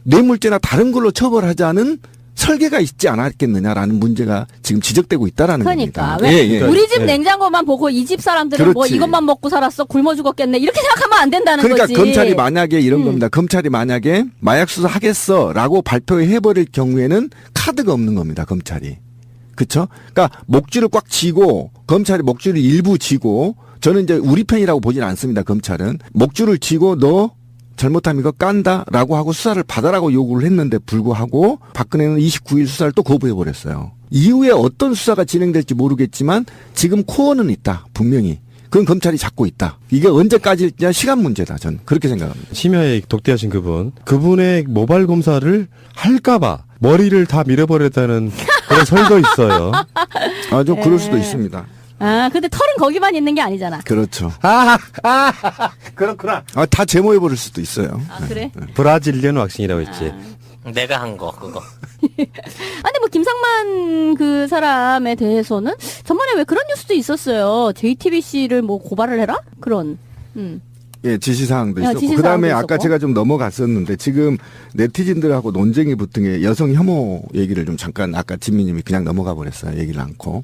B: 뇌물죄나 다른 걸로 처벌하자는 설계가 있지 않았겠느냐라는 문제가 지금 지적되고 있다라는
D: 그러니까
B: 겁니다.
D: 왜 우리 집 냉장고만 보고 이 집 사람들은 뭐
B: 그렇지.
D: 이것만 먹고 살았어 굶어 죽었겠네 이렇게 생각하면 안 된다는
B: 그러니까
D: 거지.
B: 검찰이 만약에 이런 겁니다. 검찰이 만약에 마약 수사 하겠어라고 발표해버릴 경우에는 카드가 없는 겁니다. 검찰이. 그렇죠? 그러니까 목줄을 꽉 쥐고 검찰이 목줄을 일부 쥐고 저는 이제 우리 편이라고 보진 않습니다. 검찰은 목줄을 쥐고 너 잘못하면 이거 깐다라고 하고 수사를 받아라고 요구를 했는데 불구하고 박근혜는 29일 수사를 또 거부해버렸어요. 이후에 어떤 수사가 진행될지 모르겠지만 지금 코어는 있다. 분명히. 그건 검찰이 잡고 있다. 이게 언제까지냐 시간 문제다. 전 그렇게 생각합니다.
A: 심야에 독대하신 그분의 모발 검사를 할까봐 머리를 다 밀어버렸다는 그런 설도 있어요.
B: 좀 그럴 수도 있습니다.
D: 아, 근데 털은 거기만 있는 게 아니잖아.
B: 그렇죠.
A: 그렇구나.
B: 다 제모해버릴 수도 있어요.
D: 아, 그래?
A: 브라질리언 왁싱이라고 했지.
C: 내가 한 거 그거.
D: 아니 뭐 김상만 그 사람에 대해서는 전번에 왜 그런 뉴스도 있었어요. JTBC를 뭐 고발을 해라? 그런.
B: 예, 지시사항도 있었고.
D: 지시사항도
B: 그다음에 아까
D: 있었고.
B: 제가 좀 넘어갔었는데 지금 네티즌들하고 논쟁이 붙은 게 여성 혐오 얘기를 좀 잠깐 아까 진미님이 그냥 넘어가 버렸어요. 얘기를 않고.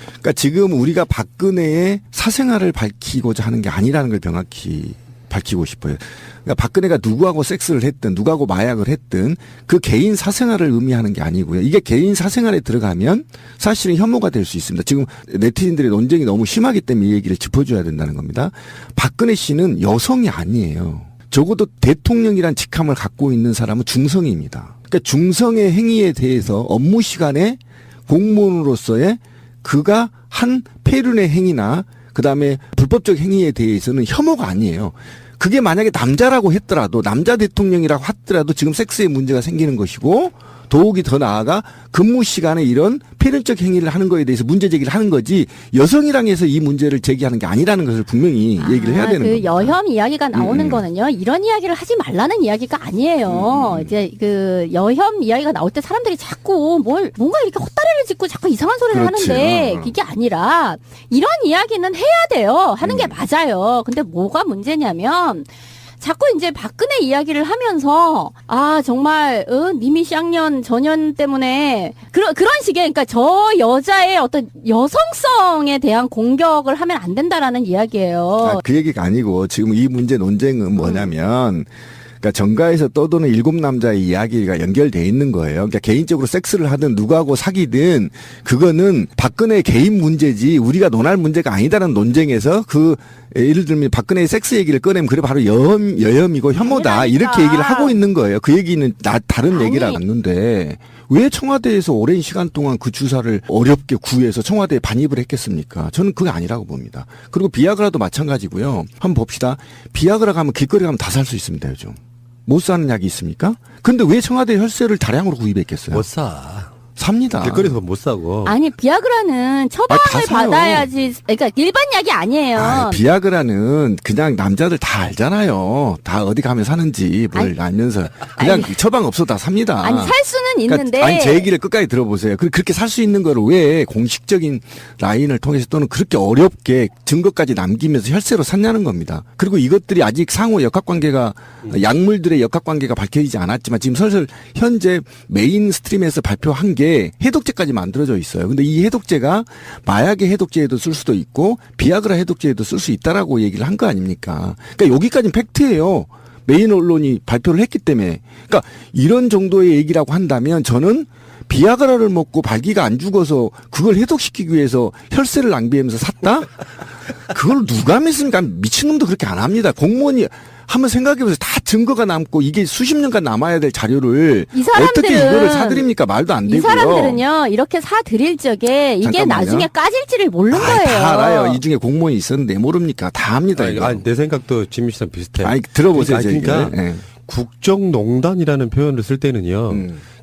B: 그러니까 지금 우리가 박근혜의 사생활을 밝히고자 하는 게 아니라는 걸 명확히 밝히고 싶어요. 그러니까 박근혜가 누구하고 섹스를 했든 누구하고 마약을 했든 그 개인 사생활을 의미하는 게 아니고요. 이게 개인 사생활에 들어가면 사실은 혐오가 될 수 있습니다. 지금 네티즌들의 논쟁이 너무 심하기 때문에 이 얘기를 짚어줘야 된다는 겁니다. 박근혜 씨는 여성이 아니에요. 적어도 대통령이란 직함을 갖고 있는 사람은 중성입니다. 그러니까 중성의 행위에 대해서 업무 시간에 공무원으로서의 그가 한 폐륜의 행위나 그다음에 불법적 행위에 대해서는 혐오가 아니에요. 그게 만약에 남자라고 했더라도 남자 대통령이라고 하더라도 지금 섹스에 문제가 생기는 것이고 더욱이 더 나아가 근무 시간에 이런 폐륜적 행위를 하는 거에 대해서 문제 제기를 하는 거지 여성이랑 해서 이 문제를 제기하는 게 아니라는 것을 분명히 얘기를 해야 되는
D: 그
B: 겁니다.
D: 여혐 이야기가 나오는 거는요. 이런 이야기를 하지 말라는 이야기가 아니에요. 이제 그 여혐 이야기가 나올 때 사람들이 자꾸 뭔가 이렇게 헛다리를 짚고 자꾸 이상한 소리를
B: 그렇지.
D: 하는데 그게 아니라 이런 이야기는 해야 돼요. 하는 게 맞아요. 근데 뭐가 문제냐면 자꾸 이제 박근혜 이야기를 하면서 정말 님이 쌍년 전년 때문에 그런 식의 그러니까 저 여자의 어떤 여성성에 대한 공격을 하면 안 된다라는 이야기예요.
B: 그 얘기가 아니고 지금 이 문제 논쟁은 뭐냐면 그러니까 정가에서 떠도는 7남자의 이야기가 연결돼 있는 거예요. 그러니까 개인적으로 섹스를 하든 누구하고 사귀든 그거는 박근혜의 개인 문제지 우리가 논할 문제가 아니다라는 논쟁에서 예를 들면 박근혜의 섹스 얘기를 꺼내면 그래 바로 여혐이고 혐오다
D: 아니라니까.
B: 이렇게 얘기를 하고 있는 거예요. 그 얘기는 다른
D: 아니.
B: 얘기를 않는데 왜 청와대에서 오랜 시간 동안 그 주사를 어렵게 구해서 청와대에 반입을 했겠습니까? 저는 그게 아니라고 봅니다. 그리고 비아그라도 마찬가지고요. 한번 봅시다. 비아그라 가면 길거리 가면 다 살 수 있습니다. 요즘. 못 사는 약이 있습니까? 근데 왜 청와대 혈세를 다량으로 구입했겠어요?
A: 못 사.
B: 삽니다.
A: 길거리에서 못 사고.
D: 아니 비아그라는 처방을
B: 다 사요.
D: 받아야지. 그러니까 일반 약이 아니에요.
B: 비아그라는 그냥 남자들 다 알잖아요. 다 어디 가면 사는지 뭘 알면서 그냥 처방 없어 다 삽니다.
D: 아니 살 수는 있는데.
B: 그러니까 아니 제 얘기를 끝까지 들어보세요. 그렇게 살 수 있는 거를 왜 공식적인 라인을 통해서 또는 그렇게 어렵게 증거까지 남기면서 혈세로 샀냐는 겁니다. 그리고 이것들이 아직 상호 역학관계가 약물들의 역학관계가 밝혀지지 않았지만 지금 슬슬 현재 메인 스트림에서 발표한 게 해독제까지 만들어져 있어요. 근데 이 해독제가 마약의 해독제에도 쓸 수도 있고 비아그라 해독제에도 쓸 수 있다라고 얘기를 한 거 아닙니까? 그러니까 여기까지는 팩트예요. 메인 언론이 발표를 했기 때문에. 그러니까 이런 정도의 얘기라고 한다면 저는 비아그라를 먹고 발기가 안 죽어서 그걸 해독시키기 위해서 혈세를 낭비하면서 샀다? 그걸 누가 믿습니까? 미친놈도 그렇게 안 합니다. 공무원이 한번 생각해보세요. 다 증거가 남고 이게 수십 년간 남아야 될 자료를
D: 이 사람들은
B: 어떻게 이거를 사드립니까? 말도 안 되고요.
D: 이 사람들은요 이렇게 사드릴 적에 이게
B: 잠깐만요.
D: 나중에 까질지를 모르는 거예요.
B: 다 알아요. 이 중에 공무원이 있었는데 모릅니까? 다 합니다. 이거.
A: 아니, 내 생각도 진미 씨랑 비슷해.
B: 아니, 들어보세요.
A: 그러니까
B: 제 얘기를. 예.
A: 국정농단이라는 표현을 쓸 때는요.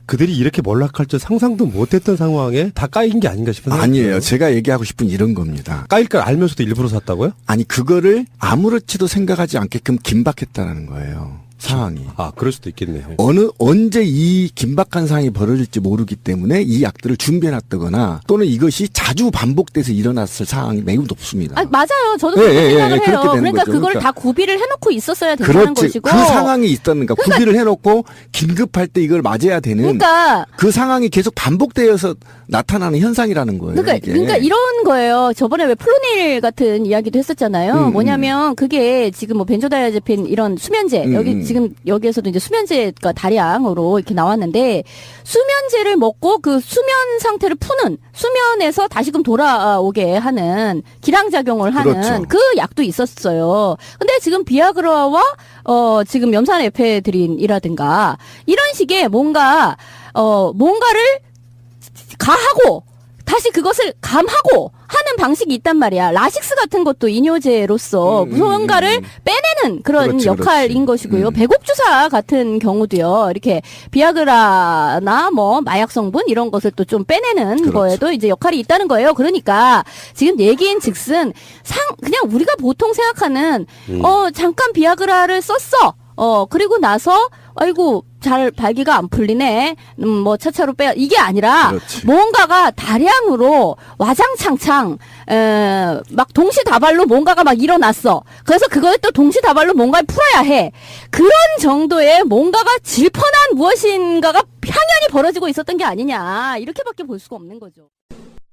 A: 그들이 이렇게 몰락할 줄 상상도 못했던 상황에 다 까인 게 아닌가 싶은 생각이
B: 아니에요.
A: 들어요.
B: 제가 얘기하고 싶은 이런 겁니다.
A: 까일 걸 알면서도 일부러 샀다고요?
B: 아니 그거를 아무렇지도 생각하지 않게끔 긴박했다는 거예요. 상황이.
A: 그럴 수도 있겠네요.
B: 언제 이 긴박한 상황이 벌어질지 모르기 때문에 이 약들을 준비해놨다거나 또는 이것이 자주 반복돼서 일어났을 상황이 매우 높습니다.
D: 맞아요. 저도
B: 예,
D: 그렇게
B: 예,
D: 생각을
B: 예, 그렇게
D: 해요.
B: 되는
D: 그러니까
B: 거죠.
D: 그걸
B: 그러니까.
D: 다 구비를 해놓고 있었어야 된다는
B: 그렇지.
D: 것이고.
B: 그 상황이 있다는가. 구비를 해놓고 긴급할 때 이걸 맞아야 되는
D: 그러니까
B: 그 상황이 계속 반복되어서 나타나는 현상이라는 거예요. 이게.
D: 그러니까 이런 거예요. 저번에 왜 플로닐 같은 이야기도 했었잖아요. 뭐냐면 그게 지금 뭐 벤조다이아제핀 이런 수면제 지금 여기에서도 이제 수면제가 다량으로 이렇게 나왔는데 수면제를 먹고 그 수면 상태를 푸는 수면에서 다시금 돌아오게 하는 기량작용을 하는
B: 그렇죠.
D: 그 약도 있었어요. 근데 지금 비아그라와 지금 염산 에페드린이라든가 이런 식의 뭔가를 가하고 다시 그것을 감하고 하는 방식이 있단 말이야. 라식스 같은 것도 이뇨제로서 무언가를 빼내는 그런
B: 그렇지,
D: 역할인
B: 그렇지.
D: 것이고요. 배곡주사 같은 경우도요. 이렇게 비아그라나 뭐 마약 성분 이런 것을 또 좀 빼내는
B: 그렇죠.
D: 거에도 이제 역할이 있다는 거예요. 그러니까 지금 얘기인즉슨 그냥 우리가 보통 생각하는 잠깐 비아그라를 썼어. 그리고 나서 아이고 잘 발기가 안 풀리네. 뭐 차차로 빼 이게 아니라
B: 그렇지.
D: 뭔가가 다량으로 와장창창 막 동시다발로 뭔가가 막 일어났어. 그래서 그거에 또 동시다발로 뭔가를 풀어야 해. 그런 정도의 뭔가가 질펀한 무엇인가가 향연이 벌어지고 있었던 게 아니냐. 이렇게밖에 볼 수가 없는 거죠.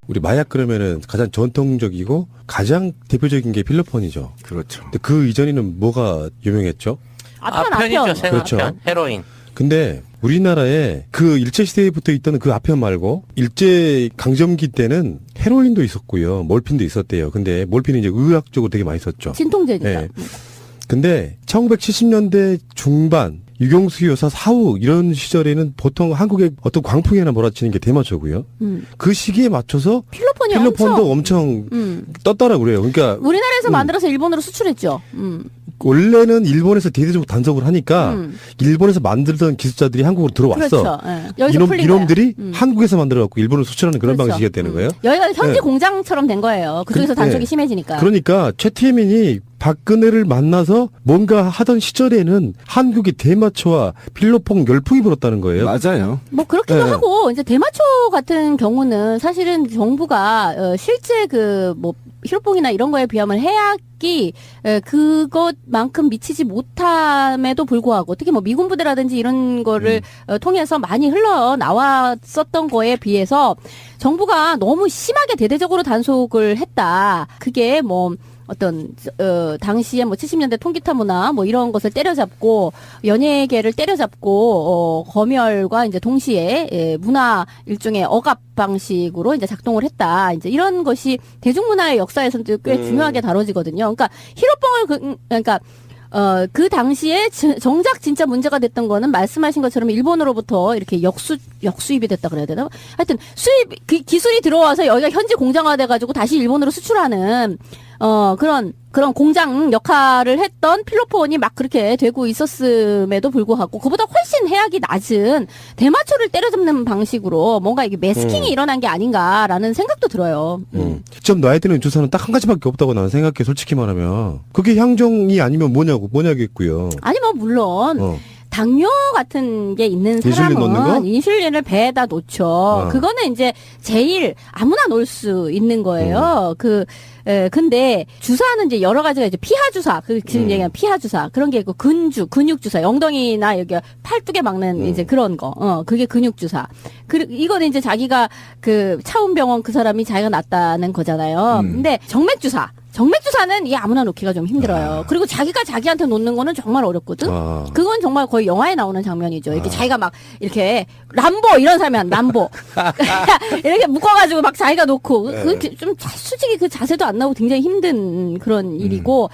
A: 우리 마약 그러면은 가장 전통적이고 가장 대표적인 게 필로폰이죠.
B: 그렇죠.
A: 근데 그 이전에는 뭐가 유명했죠?
C: 아편이죠. 생아편,
A: 그렇죠.
C: 헤로인.
A: 근데 우리나라에 그 일제시대부터 있던 그 아편 말고 일제 강점기 때는 헤로인도 있었고요. 몰핀도 있었대요. 근데 몰핀은 이제 의학적으로 되게 많이 썼죠.
D: 진통제니까.
A: 네. 근데 1970년대 중반 유경수 여사 사후 이런 시절에는 보통 한국의 어떤 광풍이나 몰아치는 게 대마초고요. 그 시기에 맞춰서
D: 필로폰이
A: 필로폰도 엄청 떴다라고 그래요. 그러니까
D: 우리나라에서 만들어서 일본으로 수출했죠.
A: 원래는 일본에서 대대적으로 단속을 하니까 일본에서 만들던 기술자들이 한국으로 들어왔어.
D: 그렇죠. 예. 여기서 풀린 거야.
A: 이놈들이 한국에서 만들어갖고 일본으로 수출하는 그런
D: 그렇죠.
A: 방식이 되는 거예요.
D: 여기가 현지
A: 네.
D: 공장처럼 된 거예요. 그쪽에서
A: 그-
D: 단속이
A: 네.
D: 심해지니까.
A: 그러니까 최태민이 박근혜를 만나서 뭔가 하던 시절에는 한국이 대마초와 필로폰 열풍이 불었다는 거예요.
B: 맞아요.
D: 뭐 그렇기도
A: 네.
D: 하고 이제 대마초 같은 경우는 사실은 정부가 실제 그 뭐 히로뽕이나 이런 거에 비하면 해악이 그것만큼 미치지 못함에도 불구하고 특히 뭐 미군 부대라든지 이런 거를 통해서 많이 흘러 나왔었던 거에 비해서 정부가 너무 심하게 대대적으로 단속을 했다. 그게 뭐 어떤 당시에 뭐 70년대 통기타 문화 뭐 이런 것을 때려잡고 연예계를 때려잡고 검열과 이제 동시에 문화 일종의 억압 방식으로 이제 작동을 했다. 이제 이런 것이 대중문화의 역사에서는 꽤 중요하게 다뤄지거든요. 그러니까 히로뽕을 그러니까 그 당시에 정작 진짜 문제가 됐던 거는 말씀하신 것처럼 일본으로부터 이렇게 역수입이 됐다 그래야 되나? 하여튼 기술이 들어와서 여기가 현지 공장화돼 가지고 다시 일본으로 수출하는 그런 공장 역할을 했던 필로폰이 막 그렇게 되고 있었음에도 불구하고 그보다 훨씬 해악이 낮은 대마초를 때려잡는 방식으로 뭔가 이게 매스킹이 일어난 게 아닌가라는 생각도 들어요.
A: 직접 놔야 되는 주사는 딱 한 가지밖에 없다고 나는 생각해. 솔직히 말하면 그게 향정이 아니면 뭐냐겠고요.
D: 아니 뭐 물론 당뇨 같은 게 있는
A: 인슐린 넣는 거?
D: 사람은 인슐린을 배에다 놓죠. 그거는 이제 제일 아무나 놓을 수 있는 거예요. 근데 주사는 이제 여러 가지가 이제 피하 주사, 지금 얘기한 피하 주사 그런 게 있고 근육 주사, 엉덩이나 여기 팔뚝에 막는 이제 그런 거, 그게 근육 주사. 이거는 이제 자기가 그 차운병원 그 사람이 자기가 놨다는 거잖아요. 근데 정맥 주사는 이게 아무나 놓기가 좀 힘들어요. 그리고 자기가 자기한테 놓는 거는 정말 어렵거든. 그건 정말 거의 영화에 나오는 장면이죠. 이렇게 자기가 막 이렇게 람보 이런 사람이 람보 이렇게 묶어가지고 막 자기가 놓고 좀 솔직히 그 자세도 안 나오고 굉장히 힘든 그런 일이고.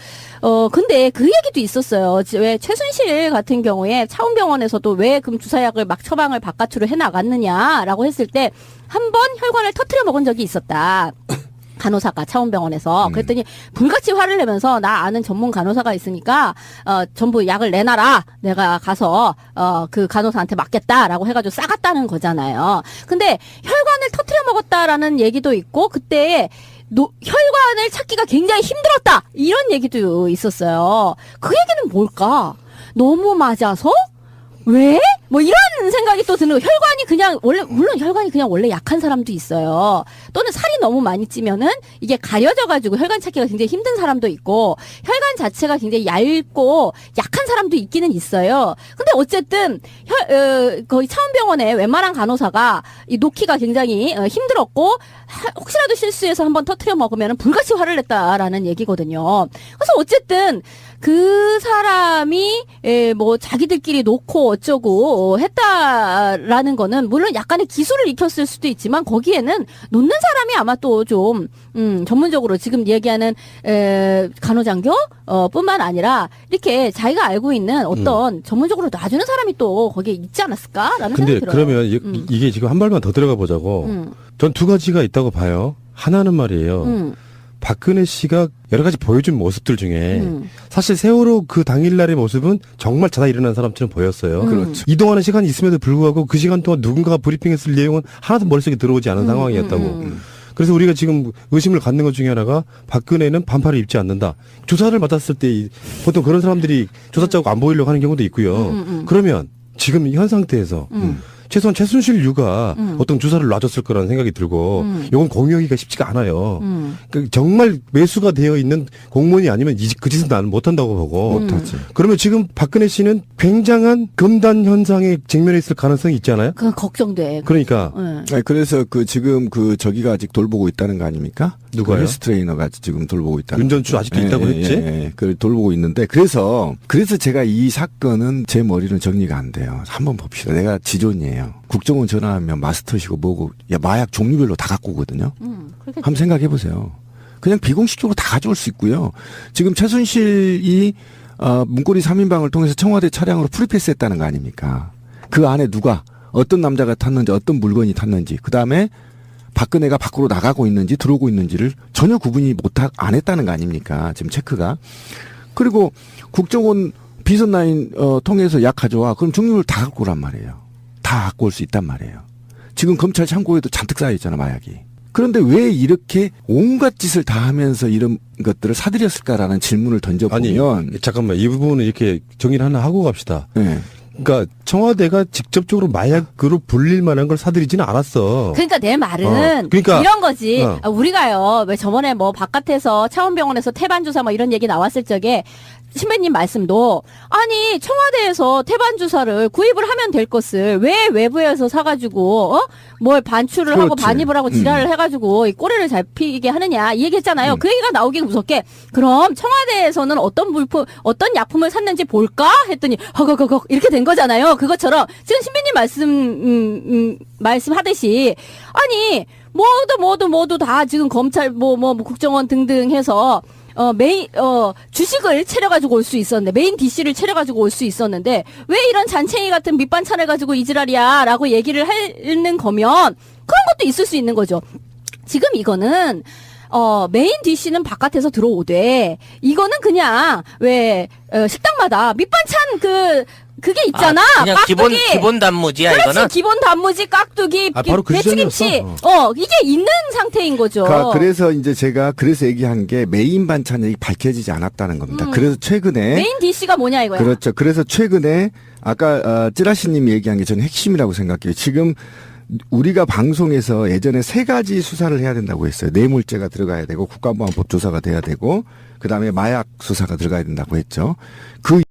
D: 근데 그 얘기도 있었어요. 왜 최순실 같은 경우에 차운병원에서도 왜 그럼 주사약을 막 처방을 바깥으로 해 나갔느냐라고 했을 때 한 번 혈관을 터트려 먹은 적이 있었다. 간호사가 차원병원에서 그랬더니 불같이 화를 내면서 나 아는 전문 간호사가 있으니까 전부 약을 내놔라 내가 가서 그 간호사한테 맞겠다라고 해가지고 싸갔다는 거잖아요. 근데 혈관을 터트려 먹었다라는 얘기도 있고 그때 혈관을 찾기가 굉장히 힘들었다 이런 얘기도 있었어요. 그 얘기는 뭘까? 너무 맞아서? 왜? 뭐 이런 생각이 또 드는 거. 혈관이 그냥 물론 혈관이 그냥 원래 약한 사람도 있어요. 또는 살이 너무 많이 찌면은 이게 가려져가지고 혈관 찾기가 굉장히 힘든 사람도 있고 혈관 자체가 굉장히 얇고 약한 사람도 있기는 있어요. 근데 어쨌든 거의 차원병원에 웬만한 간호사가 이 놓기가 굉장히 힘들었고 혹시라도 실수해서 한번 터트려 먹으면 불같이 화를 냈다라는 얘기거든요. 그래서 어쨌든 그 사람이 뭐 자기들끼리 놓고 어쩌고 했다라는 거는 물론 약간의 기술을 익혔을 수도 있지만 거기에는 놓는 사람이 아마 또 좀 전문적으로 지금 얘기하는 간호장교 뿐만 아니라 이렇게 자기가 알고 있는 어떤 전문적으로 놔주는 사람이 또 거기에 있지 않았을까라는
A: 근데
D: 생각이 들어요.
A: 그러면 이게 지금 한 발만 더 들어가 보자고. 전 두 가지가 있다고 봐요. 하나는 말이에요. 박근혜 씨가 여러 가지 보여준 모습들 중에 사실 세월호 그 당일날의 모습은 정말 자다 일어난 사람처럼 보였어요.
B: 그렇죠.
A: 이동하는 시간이 있음에도 불구하고 그 시간 동안 누군가가 브리핑했을 내용은 하나도 머릿속에 들어오지 않은 상황이었다고. 그래서 우리가 지금 의심을 갖는 것 중에 하나가 박근혜는 반팔을 입지 않는다. 조사를 받았을 때 보통 그런 사람들이 조사 자국 안 보이려고 하는 경우도 있고요. 그러면 지금 현 상태에서 최소한 최순실 유가 어떤 주사를 놔줬을 거라는 생각이 들고 이건 공유하기가 쉽지가 않아요. 그 정말 매수가 되어 있는 공무원이 아니면 그 짓은 나는 못한다고 보고.
B: 못하지.
A: 그러면 지금 박근혜 씨는 굉장한 금단 현상에 직면해 있을 가능성이 있잖아요.
D: 그건 걱정돼.
A: 그러니까
D: 네.
B: 아니, 그래서 지금 저기가 아직 돌보고 있다는 거 아닙니까?
A: 누가요?
B: 그 헬스 트레이너가 지금 돌보고 있다는.
A: 윤전추 아직도 있다고 했지?
B: 그 돌보고 있는데 그래서 제가 이 사건은 제 머리는 정리가 안 돼요. 한번 봅시다. 내가 지존이에요. 국정원 전화하면 마스터시고 뭐고 마약 종류별로 다 갖고 오거든요.
D: 그렇게
B: 한번 생각해 보세요. 그냥 비공식적으로 다 가져올 수 있고요. 지금 최순실이 문고리 3인방을 통해서 청와대 차량으로 프리패스했다는 거 아닙니까? 그 안에 누가 어떤 남자가 탔는지 어떤 물건이 탔는지 그다음에 박근혜가 밖으로 나가고 있는지 들어오고 있는지를 전혀 구분이 안 했다는 거 아닙니까? 지금 체크가. 그리고 국정원 비선 라인 통해서 약 가져와. 그럼 종류를 다 갖고 오란 말이에요. 다 갖고 올 수 있단 말이에요. 지금 검찰 창고에도 잔뜩 쌓여있잖아, 마약이. 그런데 왜 이렇게 온갖 짓을 다 하면서 이런 것들을 사들였을까라는 질문을 던져보면.
A: 아니, 잠깐만. 이 부분은 이렇게 정리를 하나 하고 갑시다.
B: 네.
A: 그러니까 청와대가 직접적으로 마약으로 불릴 만한 걸 사들이지는 않았어.
D: 그러니까 내 말은
A: 그러니까
D: 이런 거지.
A: 어.
D: 우리가요. 왜 저번에 뭐 바깥에서 차원병원에서 태반 주사 뭐 이런 얘기 나왔을 적에 신배님 말씀도 아니 청와대에서 태반 주사를 구입을 하면 될 것을 왜 외부에서 사가지고 뭘 반출을 하고
B: 그렇지.
D: 반입을 하고 지랄을 해가지고 이 꼬리를 잡히게 하느냐 이 얘기했잖아요. 그 얘기가 나오기 무섭게 그럼 청와대에서는 어떤 약품을 샀는지 볼까 했더니 허거거거 이렇게 된 거잖아요. 그것처럼 지금 신배님 말씀하듯이 아니 모두 다 지금 검찰 뭐 국정원 등등 해서 주식을 차려가지고 올 수 있었는데, 메인 DC를 차려가지고 올 수 있었는데, 왜 이런 잔챙이 같은 밑반찬을 가지고 이지랄이야, 라고 얘기를 하는 거면, 그런 것도 있을 수 있는 거죠. 지금 이거는, 메인 DC는 바깥에서 들어오되, 이거는 그냥, 식당마다 밑반찬 그게 있잖아.
C: 그냥
D: 깍두기.
C: 기본 단무지야,
D: 그렇지,
C: 이거는.
D: 기본 단무지, 깍두기,
A: 바로 그
D: 배추김치. 이게 있는 상태인 거죠.
B: 그래서 이제 제가 얘기한 게 메인 반찬이 밝혀지지 않았다는 겁니다. 그래서 최근에.
D: 메인 DC가 뭐냐 이거야.
B: 그렇죠. 그래서 최근에 아까 찌라시님 얘기한 게 저는 핵심이라고 생각해요. 지금 우리가 방송에서 예전에 3가지 수사를 해야 된다고 했어요. 뇌물죄가 들어가야 되고 국가보안법 조사가 돼야 되고 그다음에 마약 수사가 들어가야 된다고 했죠. 그